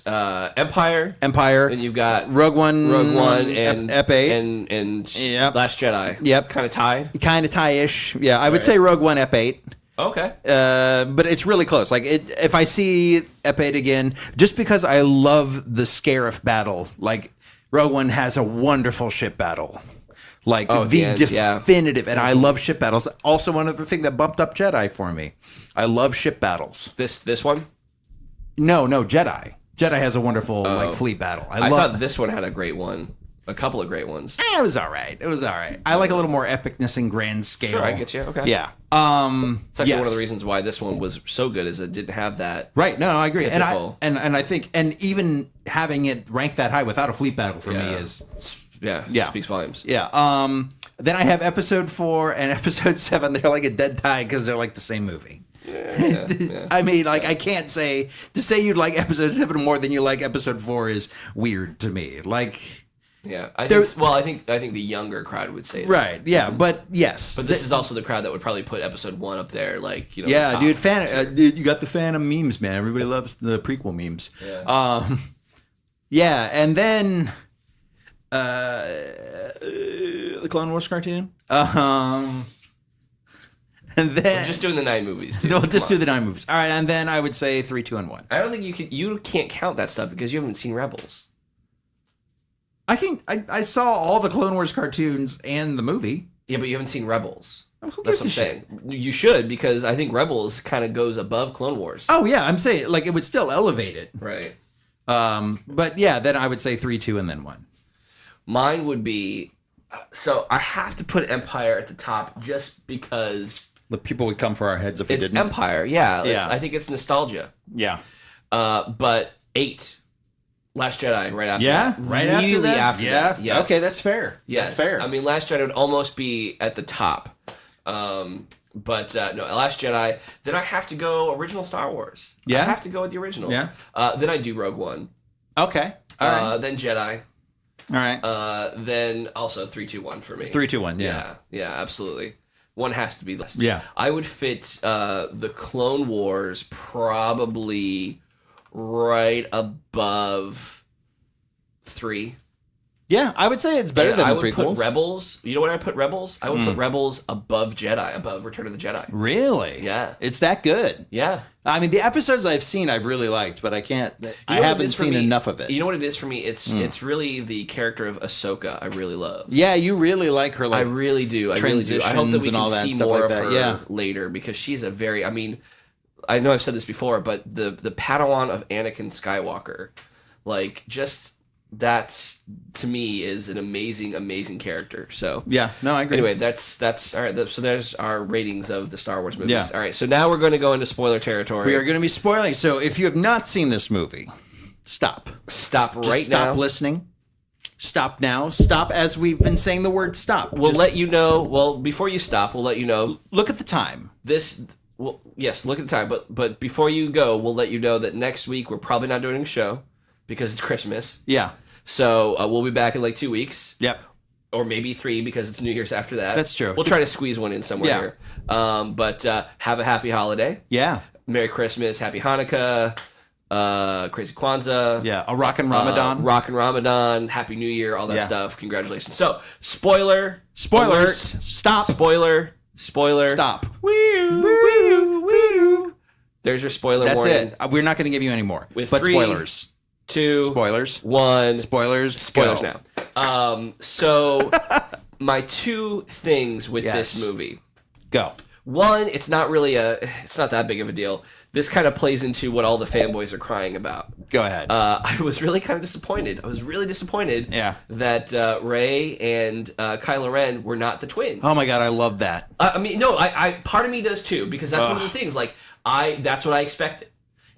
Empire, and you've got Rogue One, and Ep 8, and Yep. Last Jedi. Yep. Kind of tied. Kind of tie-ish. Yeah, I would say Rogue One, Ep 8. Okay. But it's really close. Like, if I see Ep 8 again, just because I love the Scarif battle, like, Rogue One has a wonderful ship battle. Like, the end, definitive. And I love ship battles. Also, one other thing that bumped up Jedi for me. I love ship battles. This one? No, Jedi. Jedi has a wonderful fleet battle. I thought this one had a great one. A couple of great ones. It was all right. I like a little more epicness and grand scale. Sure, I get you. Okay. Yeah. It's actually one of the reasons why this one was so good is it didn't have that. Right. No, I agree. Typical. And I think, and even having it ranked that high without a fleet battle for me is speaks volumes. Yeah. Then I have episode 4 and episode 7. They're like a dead tie because they're like the same movie. Yeah. I mean, like, I can't say to say you'd like episode 7 more than you like episode 4 is weird to me. Like, yeah, I think the younger crowd would say that. Right. Yeah, but yes. But this is also the crowd that would probably put episode 1 up there, like, Yeah, dude, dude, you got the Phantom memes, man. Everybody loves the prequel memes. Yeah. Yeah, and then the Clone Wars cartoon. And then We're just doing the 9 movies, dude. we'll Come just on. do the 9 movies. All right, and then I would say 3, 2, and 1. I don't think you can't count that stuff because you haven't seen Rebels. I saw all the Clone Wars cartoons and the movie. Yeah, but you haven't seen Rebels. Who That's gives what I'm a shit? saying. You should, because I think Rebels kind of goes above Clone Wars. Oh yeah, I'm saying like it would still elevate it. Right. But yeah, then I would say 3, 2, and then 1. Mine would be, so I have to put Empire at the top just because The people would come for our heads if we it's didn't. Empire. Yeah, Yeah. I think it's nostalgia. Yeah. But 8, Last Jedi, right after Yeah, that. right Immediately after that. Yes. Okay, that's fair. Yes. That's fair. I mean, Last Jedi would almost be at the top. But no, Last Jedi. Then I have to go original Star Wars. Yeah? I have to go with the original. Yeah. Then I do Rogue One. Okay. All right. Then Jedi. All right. Then also 3, 2, 1 for me. 3, 2, 1. Yeah. Yeah, absolutely. One has to be list. Yeah. I would fit the Clone Wars probably right above 3. Yeah, I would say it's better And than I the would prequels. put Rebels. You know what I put Rebels? I would put Rebels above Jedi, above Return of the Jedi. Really? Yeah. It's that good. Yeah. I mean, the episodes I've seen, I've really liked, but I can't. I You know what it haven't is for seen me? enough of it. You know what it is for me? It's really the character of Ahsoka. I really love. Yeah, you really like her. I Like, really do. I really do. I hope that we and all can that see stuff more like of that. her Yeah. later because she's a very. I mean, I know I've said this before, but the Padawan of Anakin Skywalker, like just that's to me is an amazing character. So yeah, no, I agree. anyway, that's all right. So there's our ratings of the Star Wars movies. Yeah. All right, so now we're going to go into spoiler territory. We are going to be spoiling. So if you have not seen this movie, stop. Stop Just right stop now. listening. Stop now. Stop as we've been saying the word stop. We'll Just let you know. Well, before you stop, we'll let you know look at the time. this. Well, yes, look at the time, but before you go, we'll let you know that next week we're probably not doing a show because it's Christmas. Yeah. So we'll be back in like 2 weeks. Yep. Or maybe 3 because it's New Year's after that. That's true. We'll try to squeeze one in somewhere Yeah. here. But have a happy holiday. Yeah. Merry Christmas, Happy Hanukkah, Crazy Kwanzaa. Yeah. A rockin' Ramadan. Rockin' Ramadan, Happy New Year, all that Yeah. stuff. Congratulations. So, spoiler. Spoilers. Alert. Stop. Spoiler. Stop. Woo, woo, woo. There's your spoiler That's warning. it. We're not going to give you any more. With but 3, spoilers. 2, Spoilers. 1. Spoilers. Spoilers Go. now. So my 2 things with Yes. this movie. Go. One, it's not that big of a deal. This kind of plays into what all the fanboys are crying about. Go ahead. I was really kind of disappointed. I was really disappointed Yeah. that Rey and Kylo Ren were not the twins. Oh my God, I love that. I mean, no, I part of me does too, because that's one of the things. Like, that's what I expected.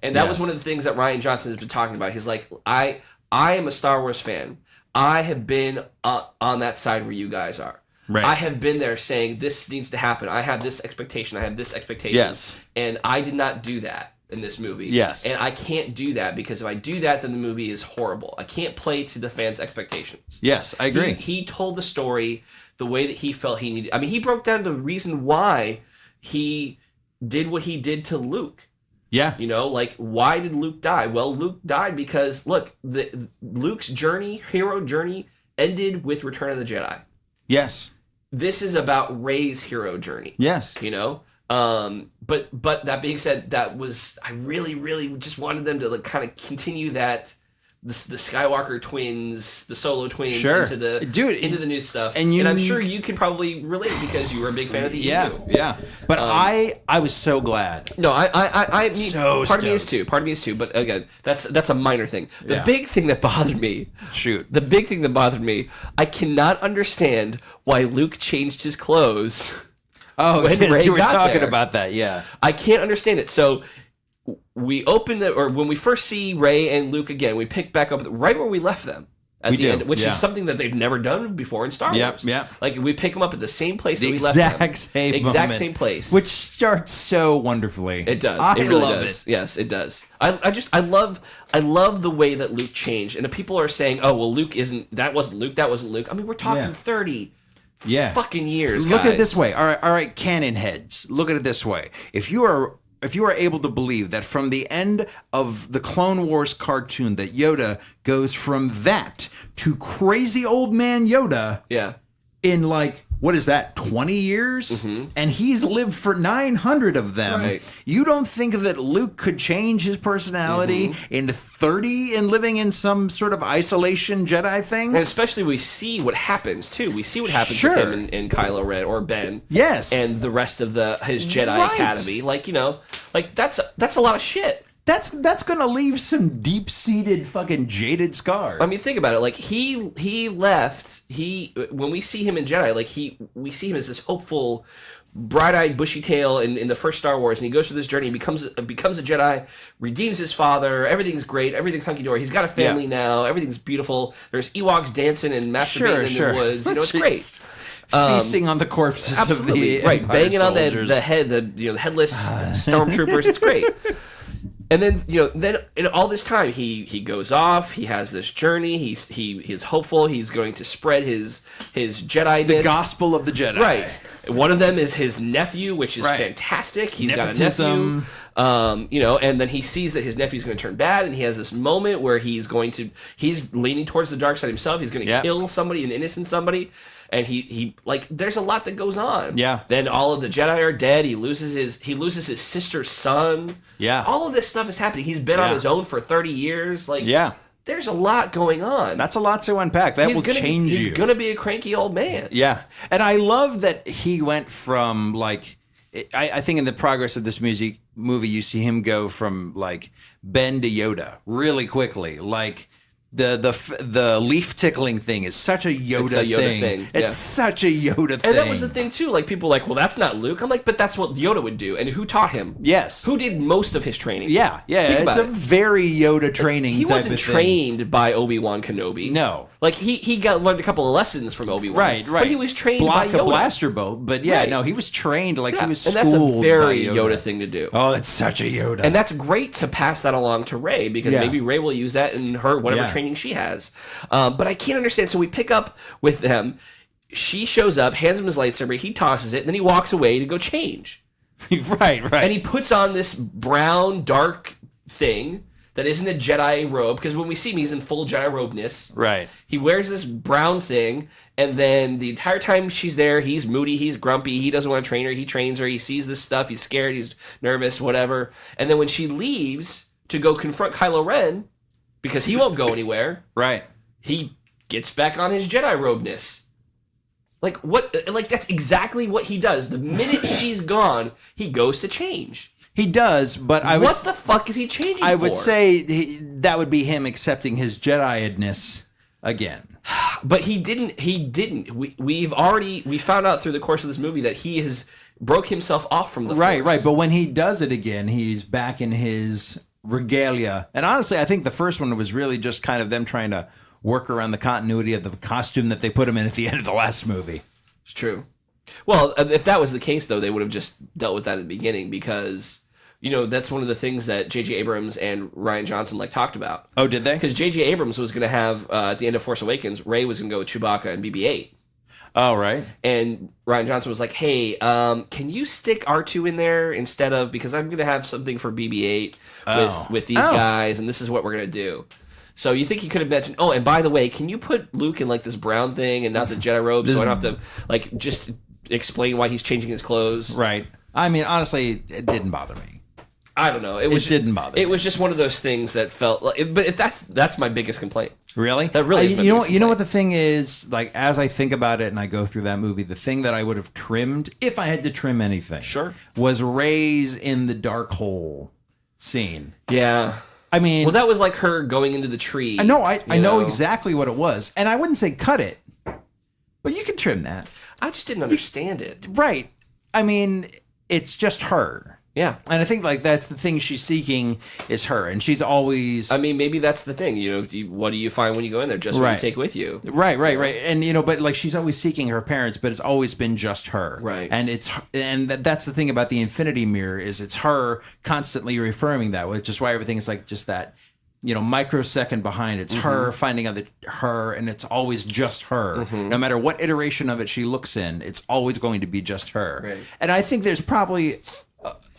And that was Yes. one of the things that Ryan Johnson has been talking about. He's like, I am a Star Wars fan. I have been on that side where you guys are. Right. I have been there saying this needs to happen. I have this expectation. I have this expectation. Yes. And I did not do that in this movie. Yes. And I can't do that because if I do that, then the movie is horrible. I can't play to the fans' expectations. Yes, I agree. He told the story the way that he felt he needed. I mean, he broke down the reason why he did what he did to Luke. Yeah. You know, like, why did Luke die? Well, Luke died because, look, Luke's journey, hero journey, ended with Return of the Jedi. Yes. This is about Rey's hero journey. Yes. You know? But that being said, I really just wanted them to like kind of continue that the Skywalker twins, the Solo twins Sure. into the new stuff. and I'm sure you can probably relate because you were a big fan of the EU. Yeah. But I was so glad. No, I mean, So part of me is stoked. too. Part of me is too. But again, that's a minor thing. The Yeah. big thing that bothered me. Shoot. The big thing that bothered me. I cannot understand why Luke changed his clothes. Oh, when yes, Rey you were got talking there. about that, yeah. I can't understand it. So we open when we first see Rey and Luke again, we pick back up right where we left them at We the do, end, which yeah. is something that they've never done before in Star Yep, Wars. yep. Like we pick them up at the same place that we left Exact them. same Exact moment. same place. Which starts so wonderfully. It does. I It really love does. it. Yes, it does. I love the way that Luke changed. And the people are saying, "Oh, well, that wasn't Luke. That wasn't Luke." I mean, we're talking Yeah. 30 Yeah. fucking years. Look at guys. it this way. All right, canon heads. Look at it this way. If you are able to believe that from the end of the Clone Wars cartoon that Yoda goes from that to crazy old man Yoda Yeah. in like what is that, 20 years? And he's lived for 900 of them. Right. You don't think that Luke could change his personality in 30 and living in some sort of isolation Jedi thing? And especially we see what happens, too. We see what happens to him and Kylo Ren or Ben. Yes. And the rest of his Jedi Academy. Like, that's a lot of shit. That's gonna leave some deep-seated fucking jaded scars. I mean, think about it. Like he left. When we see him in Jedi, like we see him as this hopeful, bright-eyed, bushy-tail in the first Star Wars, and he goes through this journey. He becomes a Jedi, redeems his father. Everything's great. Everything's hunky-dory. He's got a family now. Everything's beautiful. There's Ewoks dancing and masturbating in the woods. It's great. Feasting on the corpses of the right, Empire banging soldiers. on the head, the headless stormtroopers. It's great. And then then in all this time he goes off. He has this journey. He's hopeful. He's going to spread his Jedi-ness. The gospel of the Jedi. Right. One of them is his nephew, which is fantastic. He's Nepotism. got a nephew. And then he sees that his nephew's going to turn bad, and he has this moment where he's leaning towards the dark side himself. He's going to kill somebody, an innocent somebody. And he there's a lot that goes on. Yeah. Then all of the Jedi are dead. He loses his sister's son. Yeah. All of this stuff is happening. He's been on his own for 30 years. Like, there's a lot going on. That's a lot to unpack. That will change you. He's gonna be a cranky old man. Yeah. And I love that he went from like, I think in the progress of this movie, you see him go from like Ben to Yoda really quickly. Like, the leaf tickling thing is such a Yoda thing. It's such a Yoda thing. And that was the thing too. Like, people were like, well, that's not Luke. I'm like, but that's what Yoda would do. And who taught him? Yes. Who did most of his training? Yeah. It's a very Yoda training. He type wasn't of thing. trained by Obi-Wan Kenobi. No. Like he learned a couple of lessons from Obi-Wan. Right. But he was trained by Yoda. Block a blaster bolt. But no, he was trained like he was schooled. And that's a very by Yoda thing to do. Oh, it's such a Yoda. And that's great to pass that along to Rey, because maybe Rey will use that in her whatever training she has. But I can't understand. So we pick up with them. She shows up, hands him his lightsaber, he tosses it, and then he walks away to go change. Right. And he puts on this brown, dark thing that isn't a Jedi robe, because when we see him, he's in full Jedi robeness. Right. He wears this brown thing, and then the entire time she's there, he's moody, he's grumpy, he doesn't want to train her, he trains her, he sees this stuff, he's scared, he's nervous, whatever. And then when she leaves to go confront Kylo Ren, because he won't go anywhere, right, he gets back on his Jedi robeness. Like, what? Like, that's exactly what he does. The minute she's gone, he goes to change. He does, but what the fuck is he changing I for? would say that would be him accepting his Jedi-edness again. But he didn't. We found out through the course of this movie that he has broke himself off from the Force. Right. But when he does it again, he's back in his regalia. And honestly, I think the first one was really just kind of them trying to work around the continuity of the costume that they put him in at the end of the last movie. It's true. Well, if that was the case, though, they would have just dealt with that at the beginning, because, that's one of the things that J.J. Abrams and Rian Johnson talked about. Oh, did they? Because J.J. Abrams was going to have, at the end of Force Awakens, Rey was going to go with Chewbacca and BB-8. Oh, right. And Rian Johnson was like, hey, can you stick R2 in there instead of, because I'm going to have something for BB-8 with these guys, and this is what we're going to do. So you think he could have mentioned, oh, and by the way, can you put Luke in this brown thing and not the Jedi robe, so I don't have to just explain why he's changing his clothes? Right. I mean, honestly, it didn't bother me. I don't know. It didn't bother me. It was just one of those things that felt like, but if that's my biggest complaint. Really? That really is my biggest complaint. You know what the thing is, as I think about it and I go through that movie, the thing that I would have trimmed, if I had to trim anything, was Rey's in the dark hole scene. Yeah. I mean, well, that was like her going into the tree. I know. I know exactly what it was, and I wouldn't say cut it, but you can trim that. I just didn't understand it. Right. I mean, it's just her. Yeah. And I think that's the thing she's seeking is her, and she's always. I mean, maybe that's the thing. What do you find when you go in there? Just what you take with you. Right. And but she's always seeking her parents, but it's always been just her. Right. And that's the thing about the Infinity Mirror is it's her constantly reaffirming that, which is why everything is just that, microsecond behind. It's her finding out that her, and it's always just her. No matter what iteration of it she looks in, it's always going to be just her. Right. And I think there's probably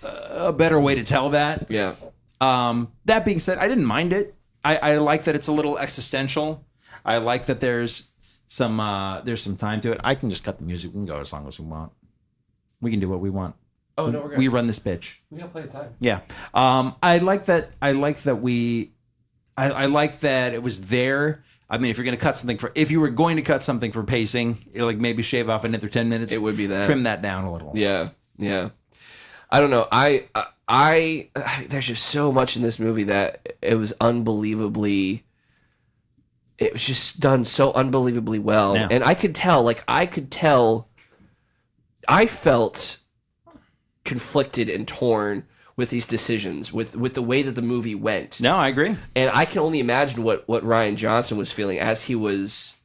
a better way to tell that. Yeah. That being said, I didn't mind it. I like that it's a little existential. I like that there's there's some time to it. I can just cut the music. We can go as long as we want. We can do what we want. Oh no, we're good. We run this bitch. We got plenty of time. Yeah. I like that it was there. I mean, if you're going to cut something if you were going to cut something for pacing, like maybe shave off another 10 minutes. It would be that. Trim that down a little. Yeah. I don't know. I there's just so much in this movie that it was unbelievably. It was just done so unbelievably well, and I could tell. I felt conflicted and torn with these decisions, with the way that the movie went. No, I agree. And I can only imagine what Rian Johnson was feeling as he was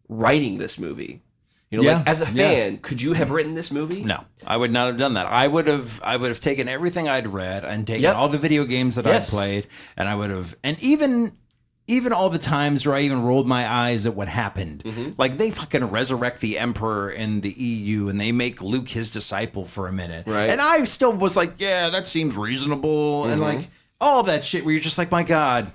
writing this movie. You know, like as a fan, could you have written this movie? No, I would not have done that. I would have taken everything I'd read and taken all the video games that I'd played, and I would have, and even all the times where I even rolled my eyes at what happened. Mm-hmm. Like, they fucking resurrect the Emperor in the EU, and they make Luke his disciple for a minute. Right. And I still was like, yeah, that seems reasonable. Mm-hmm. And, like, all that shit where you're just like, my God,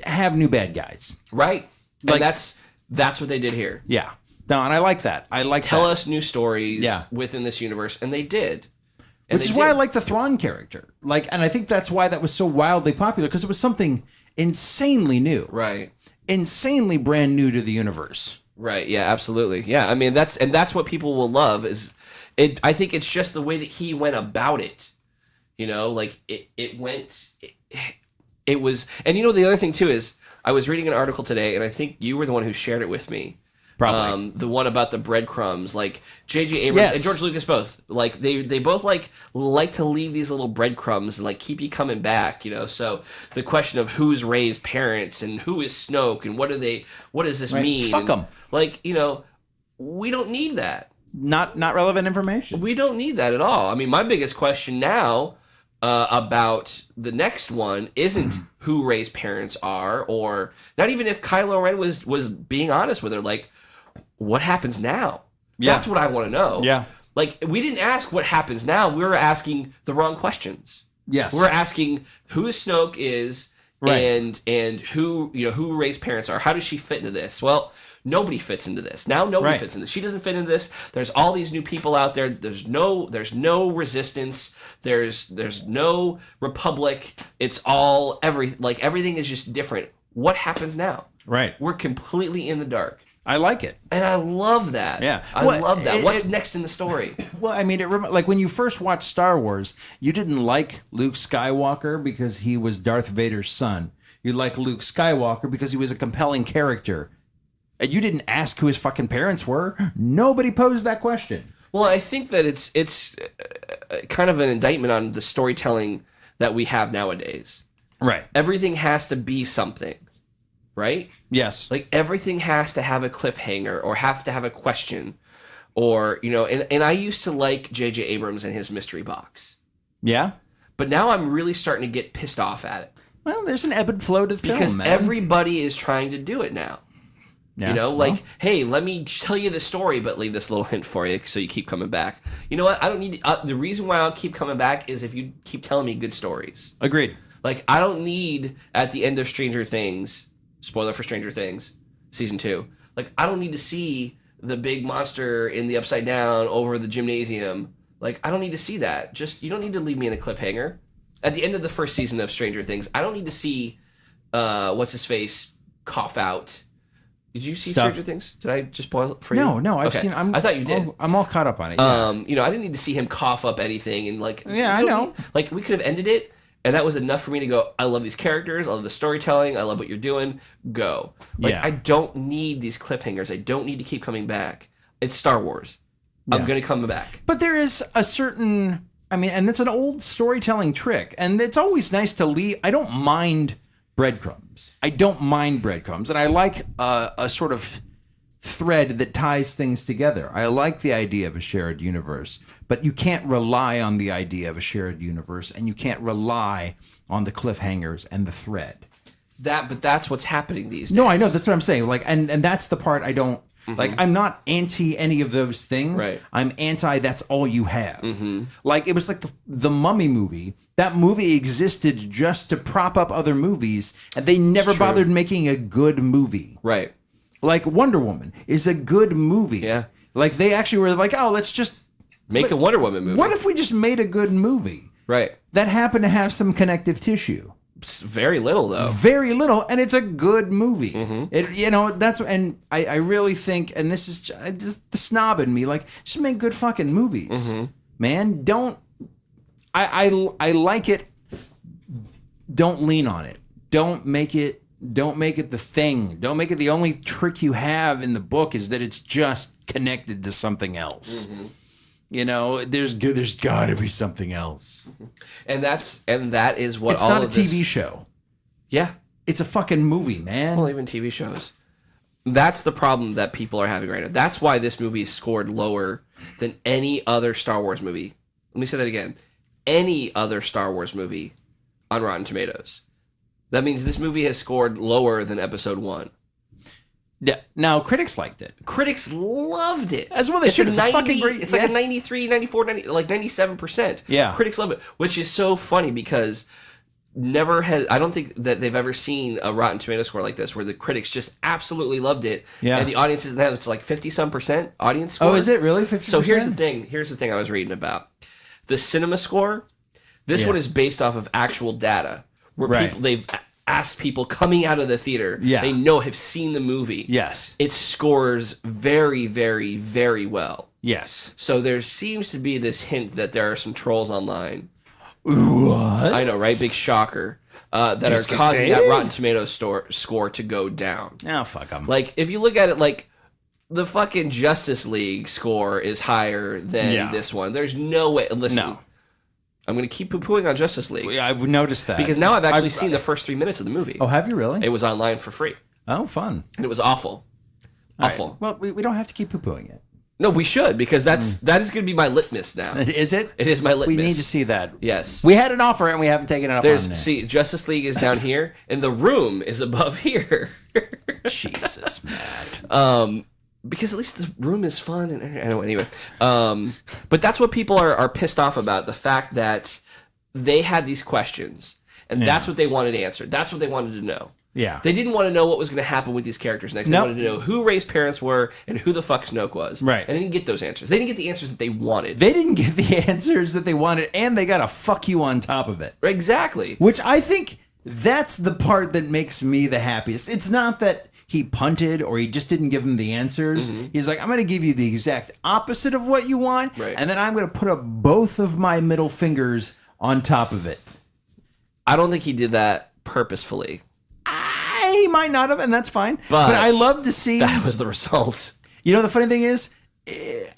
have new bad guys. Right. Like, and that's what they did here. Yeah. No, and I like that. Tell us new stories within this universe, and they did. Which is why I like the Thrawn character. Like, and I think that's why that was so wildly popular, because it was something insanely new, right? Insanely brand new to the universe, right? Yeah, absolutely. Yeah, I mean that's what people will love is it. I think it's just the way that he went about it. You know, like it was, and you know the other thing too is I was reading an article today, and I think you were the one who shared it with me. Probably the one about the breadcrumbs, like J.J. Abrams and George Lucas both, like they both like to leave these little breadcrumbs and like keep you coming back, you know. So the question of who's Rey's parents and who is Snoke and what does this mean? Fuck them. Like, you know, we don't need that. Not relevant information. We don't need that at all. I mean, my biggest question now about the next one isn't who Rey's parents are, or not even if Kylo Ren was being honest with her, like. What happens now? That's what I want to know. Yeah. Like, we didn't ask what happens now. We were asking the wrong questions. Yes. We're asking who Snoke is and who Rey's parents are. How does she fit into this? Well, nobody fits into this. Now nobody fits into this. She doesn't fit into this. There's all these new people out there. There's no resistance. There's no republic. It's all everything is just different. What happens now? Right. We're completely in the dark. I like it. And I love that. Yeah. I love that. What's next in the story? Well, I mean, like when you first watched Star Wars, you didn't like Luke Skywalker because he was Darth Vader's son. You liked Luke Skywalker because he was a compelling character. And you didn't ask who his fucking parents were. Nobody posed that question. Well, I think that it's kind of an indictment on the storytelling that we have nowadays. Right. Everything has to be something. Right? Yes. Like, everything has to have a cliffhanger or have to have a question. Or, you know, and I used to like J.J. Abrams and his mystery box. Yeah? But now I'm really starting to get pissed off at it. Well, there's an ebb and flow to film, because man. everybody is trying to do it now. Yeah. You know, like, hey, let me tell you the story, but leave this little hint for you so you keep coming back. You know what? I don't need the reason why I'll keep coming back is if you keep telling me good stories. Agreed. Like, I don't need, at the end of Stranger Things... Spoiler for Stranger Things, season 2. Like, I don't need to see the big monster in the Upside Down over the gymnasium. Like, I don't need to see that. Just, you don't need to leave me in a cliffhanger. At the end of the first season of Stranger Things, I don't need to see, what's his face, cough out. Did you see Stranger Things? Did I just spoil it for you? No, I've seen. I thought you did. I'm all caught up on it. Yeah. You know, I didn't need to see him cough up anything and like. Yeah, I know. Like, we could have ended it. And that was enough for me to go, I love these characters, I love the storytelling, I love what you're doing, go. Like, I don't need these cliffhangers. I don't need to keep coming back. It's Star Wars. Yeah. I'm going to come back. But there is a certain, I mean, and it's an old storytelling trick. And it's always nice to leave. I don't mind breadcrumbs. And I like a sort of thread that ties things together. I like the idea of a shared universe, but you can't rely on the idea of a shared universe, and you can't rely on the cliffhangers and the thread. But that's what's happening these days. No, I know, that's what I'm saying. Like, and that's the part I don't like. I'm not anti any of those things. Right. I'm anti that's all you have. Like, it was like the Mummy movie. That movie existed just to prop up other movies, and they never bothered making a good movie. Right. Like Wonder Woman is a good movie. Yeah. Like they actually were like, oh, let's just Make a Wonder Woman movie. What if we just made a good movie? Right. That happened to have some connective tissue. Very little, though. Very little, and it's a good movie. That's, and I really think, and this is just the snob in me, like, just make good fucking movies, man. Don't, I like it. Don't lean on it. Don't make it the thing. Don't make it the only trick you have in the book is that it's just connected to something else. There's got to be something else. And that is what it's all not a of this... TV show. Yeah. It's a fucking movie, man. Well, even TV shows. That's the problem that people are having right now. That's why this movie is scored lower than any other Star Wars movie. Let me say that again. Any other Star Wars movie on Rotten Tomatoes. That means this movie has scored lower than Episode 1. Yeah. Now, critics liked it. Critics loved it. As well they should. It's a fucking great... It's like a 93, 94, 90, like 97%. Yeah. Critics love it, which is so funny because I don't think that they've ever seen a Rotten Tomato score like this where the critics just absolutely loved it. Yeah. And the audience isn't that. It's like 50-some% audience score. Oh, is it really 50%? So here's the thing I was reading about. The cinema score, this one is based off of actual data where they've asked people coming out of the theater, they have seen the movie. Yes. It scores very, very, very well. Yes. So there seems to be this hint that there are some trolls online. What? I know, right? Big shocker. That Just are causing say? that Rotten Tomatoes score to go down. Oh, fuck them. Like, if you look at it, like, the fucking Justice League score is higher than this one. There's no way. Listen. No. I'm going to keep poo-pooing on Justice League. Yeah, I've noticed that. Because now I've actually seen the first 3 minutes of the movie. Oh, have you really? It was online for free. Oh, fun. And it was awful. Awful. Right. Well, we don't have to keep poo-pooing it. No, we should, because that is going to be my litmus now. Is it? It is my litmus. We need to see that. Yes. We had an offer and we haven't taken it up on it. See, Justice League is down here, and the room is above here. Jesus, Matt. Because at least the room is fun. And anyway. But that's what people are pissed off about, the fact that they had these questions, and that's what they wanted answered. That's what they wanted to know. Yeah. They didn't want to know what was going to happen with these characters next. They wanted to know who Rey's parents were and who the fuck Snoke was. Right. And they didn't get those answers. They didn't get the answers that they wanted. They didn't get the answers that they wanted, and they got a fuck you on top of it. Exactly. Which I think that's the part that makes me the happiest. It's not that he punted or he just didn't give them the answers. He's like, I'm going to give you the exact opposite of what you want, and then I'm going to put up both of my middle fingers on top of it. I don't think he did that purposefully. He might not have, and that's fine. But I love to see... That was the result. You know, the funny thing is,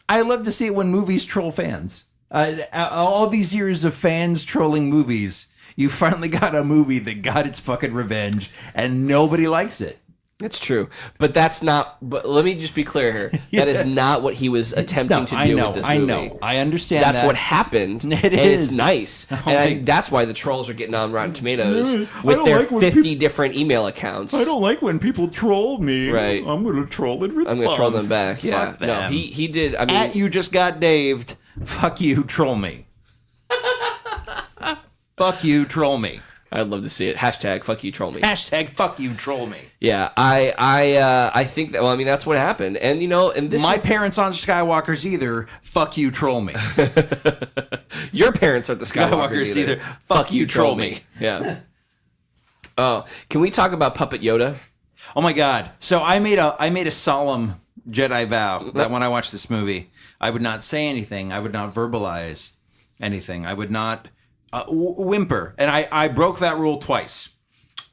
I love to see it when movies troll fans. All these years of fans trolling movies, you finally got a movie that got its fucking revenge, and nobody likes it. It's true, but that's not. But let me just be clear here. That is not what he was attempting to do with this movie. I know. I understand. That's what happened. It's nice, and I think that's why the trolls are getting on Rotten Tomatoes with their 50 different email accounts. I don't like when people troll me. Right. I'm going to troll in response. I'm going to troll them back. Yeah. Fuck them. No, he did. I mean, at you just got Daved. Fuck you, troll me. Fuck you, troll me. I'd love to see it. Hashtag fuck you, troll me. Hashtag fuck you, troll me. Yeah, I think that. Well, I mean, that's what happened, and you know, and this. My parents aren't Skywalkers either. Fuck you, troll me. Your parents aren't the Skywalkers either. Fuck you, troll me. Yeah. Oh, can we talk about Puppet Yoda? Oh my God! So I made a solemn Jedi vow that when I watched this movie, I would not say anything. I would not verbalize anything. I would not. Whimper, and I broke that rule twice.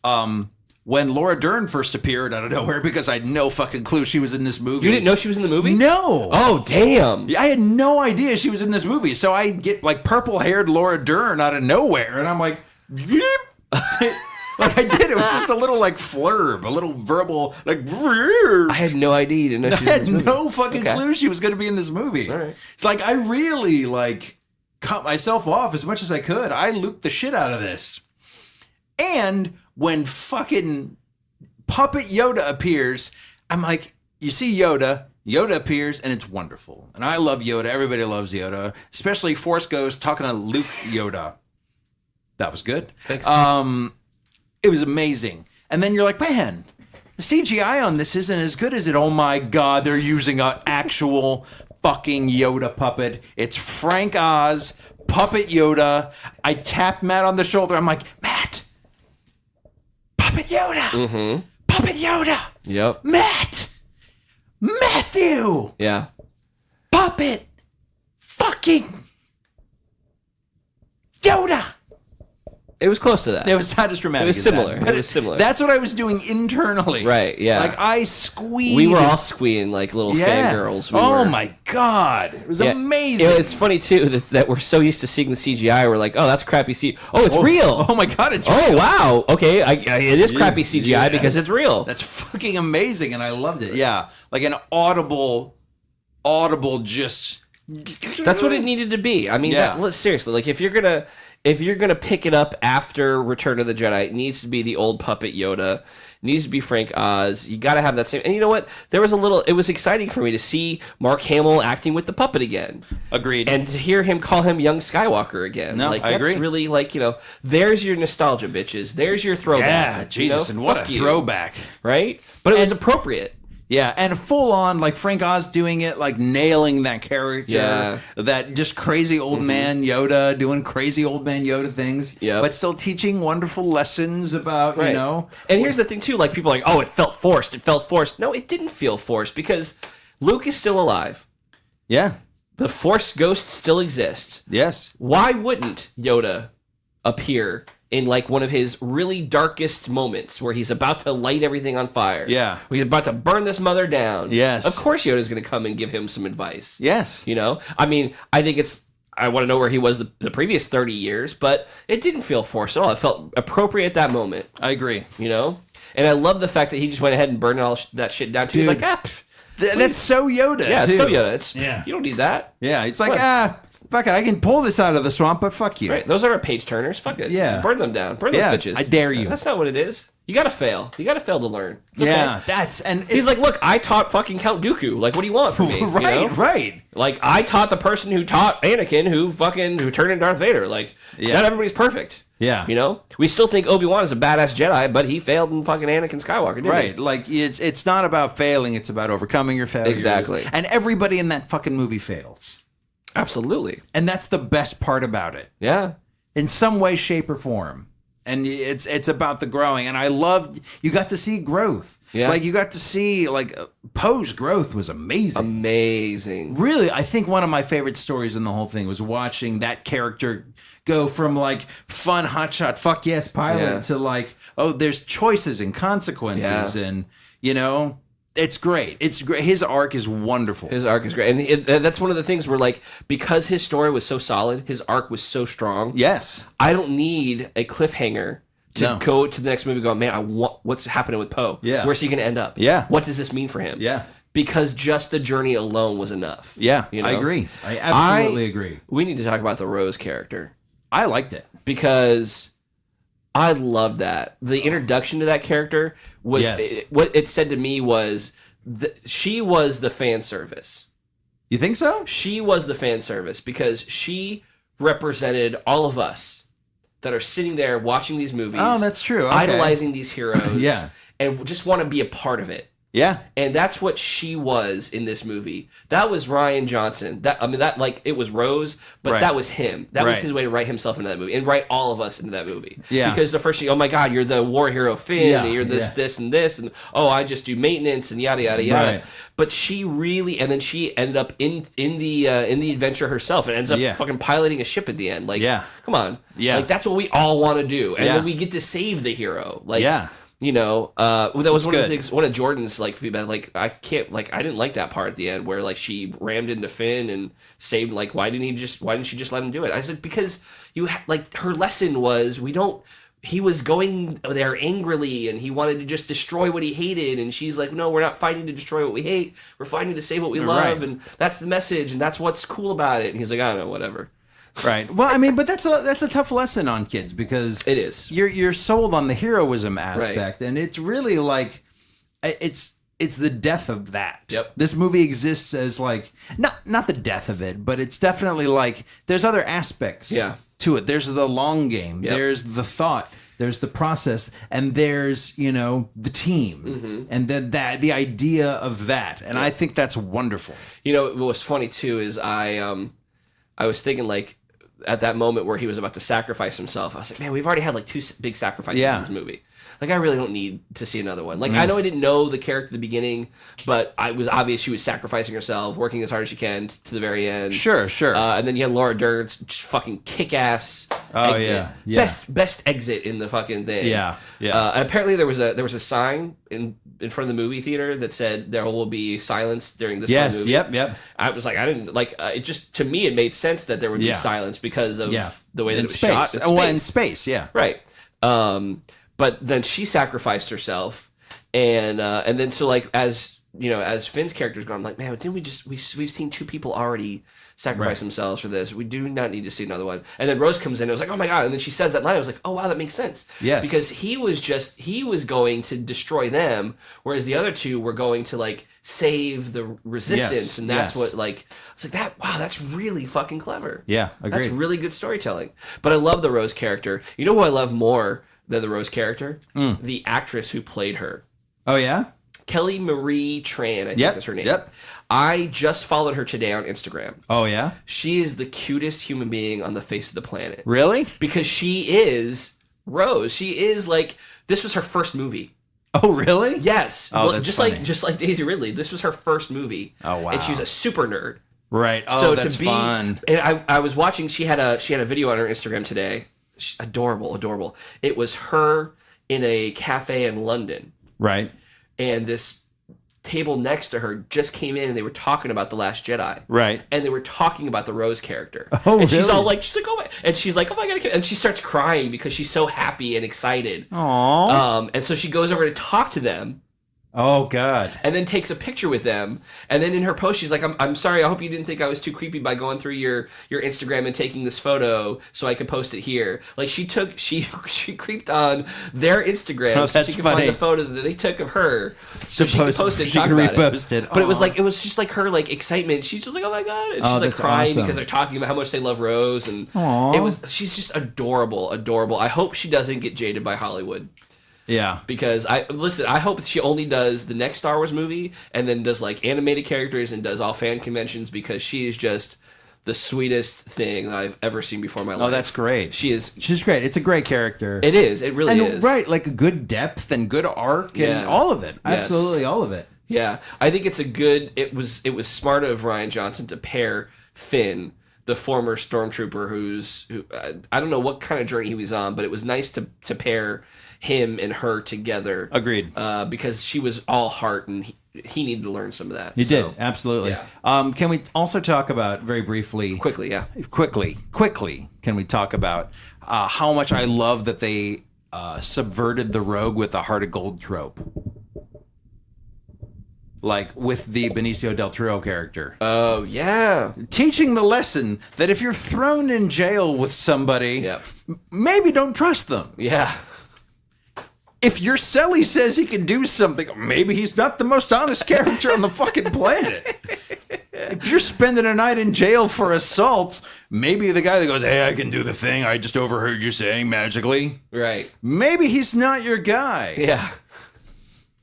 When Laura Dern first appeared out of nowhere, because I had no fucking clue she was in this movie. You didn't know she was in the movie? No. Oh, damn. I had no idea she was in this movie. So I get like purple-haired Laura Dern out of nowhere, and I'm like, like I did. It was just a little like flurb, a little verbal like. I had no idea. You didn't know she was in this movie. I had no fucking clue she was going to be in this movie. All right. It's like I really like. Cut myself off as much as I could. I looped the shit out of this. And when fucking Puppet Yoda appears, I'm like, you see Yoda appears, and it's wonderful. And I love Yoda. Everybody loves Yoda. Especially Force Ghost talking to Luke Yoda. That was good. Thanks. It was amazing. And then you're like, man, the CGI on this isn't as good as it. Oh my God, they're using an actual fucking Yoda puppet. It's Frank Oz, puppet Yoda. I tapped Matt on the shoulder. I'm like, Matt, puppet Yoda. Mm-hmm. Puppet Yoda. Yep. Matt. Matthew. Yeah. Puppet fucking Yoda. It was close to that. It was not as dramatic. It was as similar. That, It was similar. That's what I was doing internally. Right, yeah. Like I squeezed. We were all squeeing like little fangirls. My God. It was amazing. It's funny, too, that we're so used to seeing the CGI. We're like, oh, that's crappy CGI. Oh, it's real. Oh, my God, it's real. Oh, wow. Okay, it is crappy CGI because it's real. That's fucking amazing, and I loved it. Yeah. Like an audible just... That's what it needed to be. I mean, seriously, like if you're gonna pick it up after Return of the Jedi, it needs to be the old puppet Yoda. It needs to be Frank Oz. You got to have that same. And you know what? It was exciting for me to see Mark Hamill acting with the puppet again. Agreed. And to hear him call him young Skywalker again. No, like, I agree. That's really like, there's your nostalgia, bitches. There's your throwback. Yeah, Jesus, and what a throwback. Right? But it was appropriate. Yeah, and full on, like Frank Oz doing it, like nailing that character. Yeah. That just crazy old man Yoda doing crazy old man Yoda things. Yep. But still teaching wonderful lessons about, Right. And here's the thing, too. Like, people are like, oh, it felt forced. It felt forced. No, it didn't feel forced because Luke is still alive. Yeah. The Force ghost still exists. Yes. Why wouldn't Yoda appear in like one of his really darkest moments where he's about to light everything on fire? Yeah. Where he's about to burn this mother down. Yes. Of course Yoda's going to come and give him some advice. Yes. I mean, I think I want to know where he was the previous 30 years, but it didn't feel forced at all. It felt appropriate at that moment. I agree. And I love the fact that he just went ahead and burned all that shit down too. He's like, that's so Yoda. Yeah, too. it's so Yoda. You don't need that. Yeah, it's like, fuck it, I can pull this out of the swamp, but fuck you. Right, those aren't page turners. Fuck it. Yeah. Burn them down. Burn those bitches. I dare you. That's not what it is. You gotta fail. You gotta fail to learn. It's okay. Yeah, he's like, look, I taught fucking Count Dooku. Like, what do you want from me? Right. Like, I taught the person who taught Anakin who turned into Darth Vader. Like, not everybody's perfect. Yeah. We still think Obi-Wan is a badass Jedi, but he failed in fucking Anakin Skywalker, didn't he? Like, it's not about failing, it's about overcoming your failures. Exactly. And everybody in that fucking movie fails. Absolutely. And that's the best part about it. Yeah. In some way, shape, or form. And it's about the growing. And I loved, you got to see growth. Yeah. Like, you got to see, like, Poe's growth was amazing. Amazing. Really, I think one of my favorite stories in the whole thing was watching that character go from, like, fun, hotshot, fuck yes pilot to, like, oh, there's choices and consequences. And, it's great. It's great. His arc is wonderful. His arc is great. And that's one of the things where, like, because his story was so solid, his arc was so strong. Yes. I don't need a cliffhanger to go to the next movie and go, man, I want what's happening with Poe. Yeah. Where's he going to end up? Yeah. What does this mean for him? Yeah. Because just the journey alone was enough. Yeah, I agree. I absolutely agree. We need to talk about the Rose character. I liked it. Because I love that. The introduction to that character was what it said to me was she was the fan service. You think so? She was the fan service because she represented all of us that are sitting there watching these movies. Oh, that's true. Okay. Idolizing these heroes. Yeah. And just want to be a part of it. Yeah. And that's what she was in this movie. That was Ryan Johnson. It was Rose, but that was him. That was his way to write himself into that movie and write all of us into that movie. Yeah. Because the first thing, oh my God, you're the war hero Finn, and you're this, and this, and oh, I just do maintenance and yada yada yada. Right. But she really, and then she ended up in the adventure herself, and ends up fucking piloting a ship at the end. Like, come on, like that's what we all want to do, and then we get to save the hero. Like, that was one of the things. One of Jordan's feedback. Like, I didn't like that part at the end where she rammed into Finn and saved. Like, why didn't she just let him do it? I said because her lesson was he was going there angrily and he wanted to just destroy what he hated, and she's like, no, we're not fighting to destroy what we hate. We're fighting to save what we love, and that's the message, and that's what's cool about it. And he's like, I don't know, whatever. Right. Well, I mean, but that's a tough lesson on kids because it is. You're sold on the heroism aspect, and it's really it's the death of that. Yep. This movie exists as not the death of it, but it's definitely there's other aspects. To it. There's the long game. Yep. There's the thought. there's the process, and there's, you know, the team, and then the idea of that, and I think that's wonderful. You know, what was funny too is I was thinking, like, at that moment where he was about to sacrifice himself, I was like, man, we've already had like 2 big sacrifices in this movie. Like, I really don't need to see another one. Like, I know I didn't know the character at the beginning, but it was obvious she was sacrificing herself, working as hard as she can to the very end. Sure. And then you had Laura Dern's just fucking kick-ass exit. Yeah. Best exit in the fucking thing. Yeah. And apparently there was a sign in front of the movie theater that said there will be silence during this part of the movie. Yep. I was like, I didn't like it. Just, to me, it made sense that there would be silence because of the way that it was shot. In space, yeah. Right. But then she sacrificed herself, and then so, like, as you know, as Finn's character's gone, I'm like, man, didn't we've seen 2 people already sacrifice themselves for this? We do not need to see another one. And then Rose comes in, and I was like, oh my god! And then she says that line. I was like, oh wow, that makes sense. Yes, because he was going to destroy them, whereas the other 2 were going to, like, save the resistance, and that's what, like, I was like, that, wow, that's really fucking clever. Yeah, agreed. That's really good storytelling. But I love the Rose character. You know who I love more than the Rose character? The actress who played her. Oh, yeah? Kelly Marie Tran, I think is her name. Yep. I just followed her today on Instagram. Oh, yeah? She is the cutest human being on the face of the planet. Really? Because she is Rose. She is, like, this was her first movie. Oh, really? Yes. Oh, that's funny. just like Daisy Ridley. This was her first movie. Oh, wow. And she's a super nerd. Right. Oh, so that's fun. And I was watching, she had a video on her Instagram today. Adorable. It was her in a cafe in London. Right. And this table next to her just came in, and they were talking about The Last Jedi. Right. And they were talking about the Rose character. Oh, and she's really? all like, oh my, and she's like, oh my god, and she starts crying because she's so happy and excited. Aww. And so she goes over to talk to them. Oh, God. And then takes a picture with them. And then in her post, she's like, I'm sorry, I hope you didn't think I was too creepy by going through your Instagram and taking this photo so I could post it here. Like, she creeped on their Instagram so she could find the photo that they took of her so she could post it and talk about it. But it was just like her, like, excitement. She's just like, oh my god. And she's like crying because they're talking about how much they love Rose. And she's just adorable. I hope she doesn't get jaded by Hollywood. Yeah. Because I hope she only does the next Star Wars movie and then does, like, animated characters and does all fan conventions, because she is just the sweetest thing that I've ever seen before in my life. Oh, that's great. She's great. It's a great character. It is. It really is. Right, like a good depth and good arc and all of it. Yes. Absolutely all of it. Yeah. I think it's it was smart of Rian Johnson to pair Finn, the former stormtrooper who I don't know what kind of journey he was on, but it was nice to pair him and her together. Agreed. Because she was all heart, and he needed to learn some of that. He did, absolutely. Yeah. Can we also talk about, very briefly... Quickly, can we talk about how much I love that they subverted the rogue with the heart of gold trope? Like, with the Benicio del Toro character. Oh, yeah. Teaching the lesson that if you're thrown in jail with somebody, maybe don't trust them. Yeah. If your celly says he can do something, maybe he's not the most honest character on the fucking planet. If you're spending a night in jail for assault, maybe the guy that goes, hey, I can do the thing I just overheard you saying magically. Right. Maybe he's not your guy. Yeah.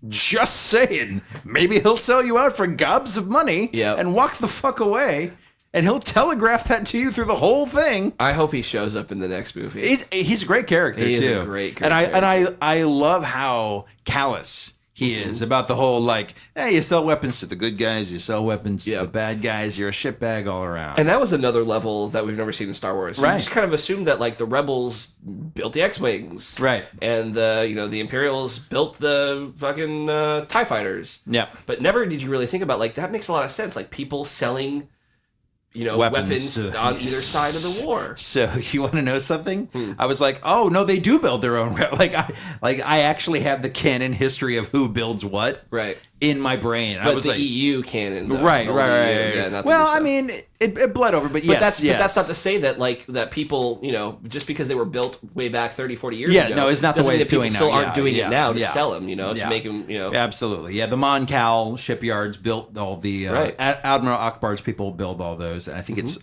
Just saying. Maybe he'll sell you out for gobs of money and walk the fuck away. And he'll telegraph that to you through the whole thing. I hope he shows up in the next movie. He's a great character, too. He's a great character. And I love how callous he is about the whole, like, hey, you sell weapons to the good guys, you sell weapons to the bad guys, you're a shitbag all around. And that was another level that we've never seen in Star Wars. Right. You just kind of assumed that, like, the Rebels built the X-Wings. Right. And, the Imperials built the fucking TIE fighters. Yeah. But never did you really think about, like, that makes a lot of sense. Like, people selling... weapons on either side of the war. So you want to know something? I was like, oh no, they do build their own. I actually have the canon history of who builds what. Right. In my brain. But I was the EU canon. Though. Right. Yeah, well, I mean, it bled over, but yes. But that's not to say that, like, that people, just because they were built way back 30, 40 years ago. Yeah, no, it's not the way it's doing now. People still aren't doing it now to sell them, to make them, Absolutely. Yeah, the Mon Cal shipyards built all the... Admiral Akbar's people build all those. And I think it's...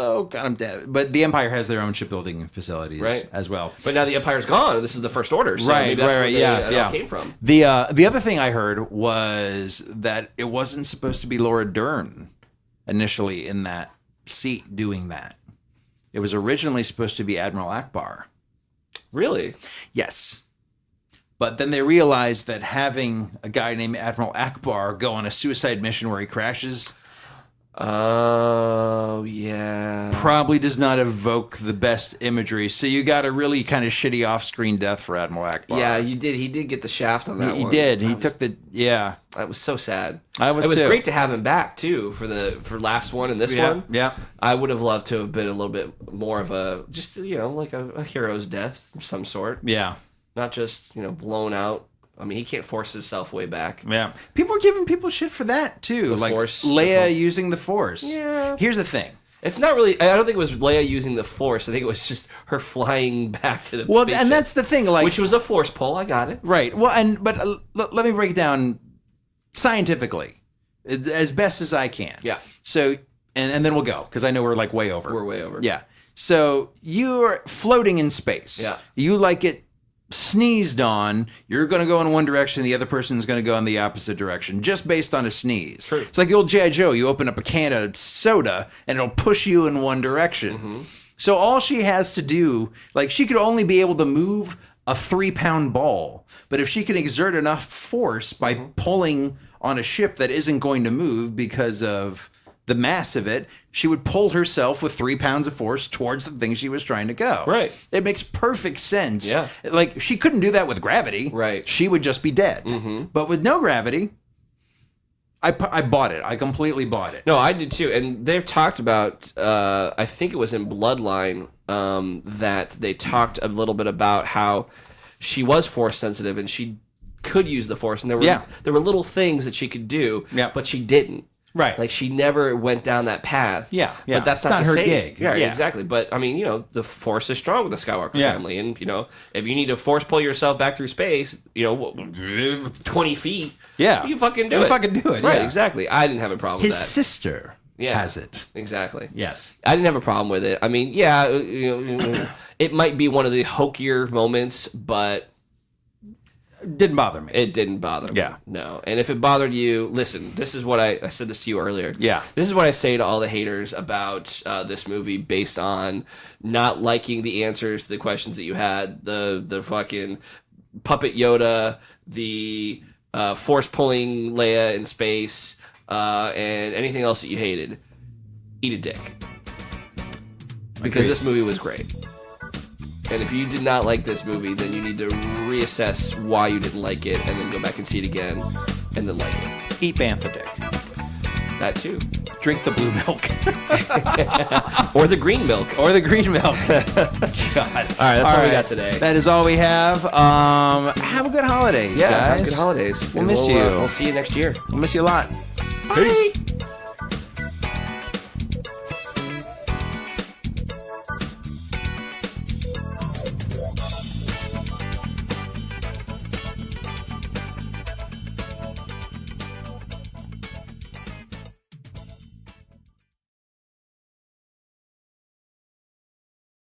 oh god, I'm dead. But the Empire has their own shipbuilding facilities as well. But now the Empire's gone. This is the First Order. So Right, maybe that's right, where yeah. it all came from. The other thing I heard was that it wasn't supposed to be Laura Dern initially in that seat doing that. It was originally supposed to be Admiral Akbar. Really? Yes. But then they realized that having a guy named Admiral Akbar go on a suicide mission where he crashes Oh, yeah. probably does not evoke the best imagery. So you got a really kind of shitty off-screen death for Admiral Akbar. Yeah, you did. He did get the shaft on that one. He did. He took the... Yeah. That was so sad. It was great to have him back, too, for last one and this one. Yeah. I would have loved to have been a little bit more of a... Just, like a hero's death of some sort. Yeah. Not just, blown out. I mean, he can't force himself way back. Yeah. People are giving people shit for that, too. The like Force. Leia using the Force. Yeah. Here's the thing. It's not really... I don't think it was Leia using the Force. I think it was just her flying back to the Well, spaceship, and that's the thing. Like, which was a Force pull. I got it. right. Well, but let me break it down scientifically as best as I can. Yeah. So, and then we'll go, because I know we're like way over. We're way over. Yeah. So you're floating in space. Yeah. You like it sneezed on, you're going to go in one direction, the other person's going to go in the opposite direction, just based on a sneeze. True. It's like the old G.I. Joe. You open up a can of soda, and it'll push you in one direction. Mm-hmm. So all she has to do, like, she could only be able to move a 3-pound ball, but if she can exert enough force by pulling on a ship that isn't going to move because of the mass of it, she would pull herself with 3 pounds of force towards the thing she was trying to go. Right. It makes perfect sense. Yeah. Like, she couldn't do that with gravity. Right. She would just be dead. Mm-hmm. But with no gravity, I bought it. I completely bought it. No, I did too. And they've talked about, I think it was in Bloodline, that they talked a little bit about how she was force sensitive and she could use the force. And there were little things that she could do, but she didn't. Right. Like, she never went down that path. Yeah. But that's It's not the her same. gig. Yeah, Yeah. exactly. But, I mean, the Force is strong with the Skywalker family. And, if you need to force pull yourself back through space, 20 feet, you fucking do it. fucking do it, Right, yeah. exactly. I didn't have a problem with His that. sister has it. Exactly. Yes. I didn't have a problem with it. I mean, it might be one of the hokier moments, but Didn't bother me. it didn't bother me. Yeah. No. And if it bothered you, listen, this is what I said this to you earlier. Yeah. This is what I say to all the haters about this movie based on not liking the answers to the questions that you had, the fucking puppet Yoda, the force pulling Leia in space, and anything else that you hated. Eat a dick. Because this movie was great. And if you did not like this movie, then you need to reassess why you didn't like it, and then go back and see it again, and then like it. Eat Bantha dick. That too. Drink the blue milk. Or the green milk. Or the green milk. God. All right, that's all we got today. That is all we have. Have a good holidays, Yeah, guys. have good holidays. We'll And miss you. We'll see you next year. We'll miss you a lot. Peace. Bye.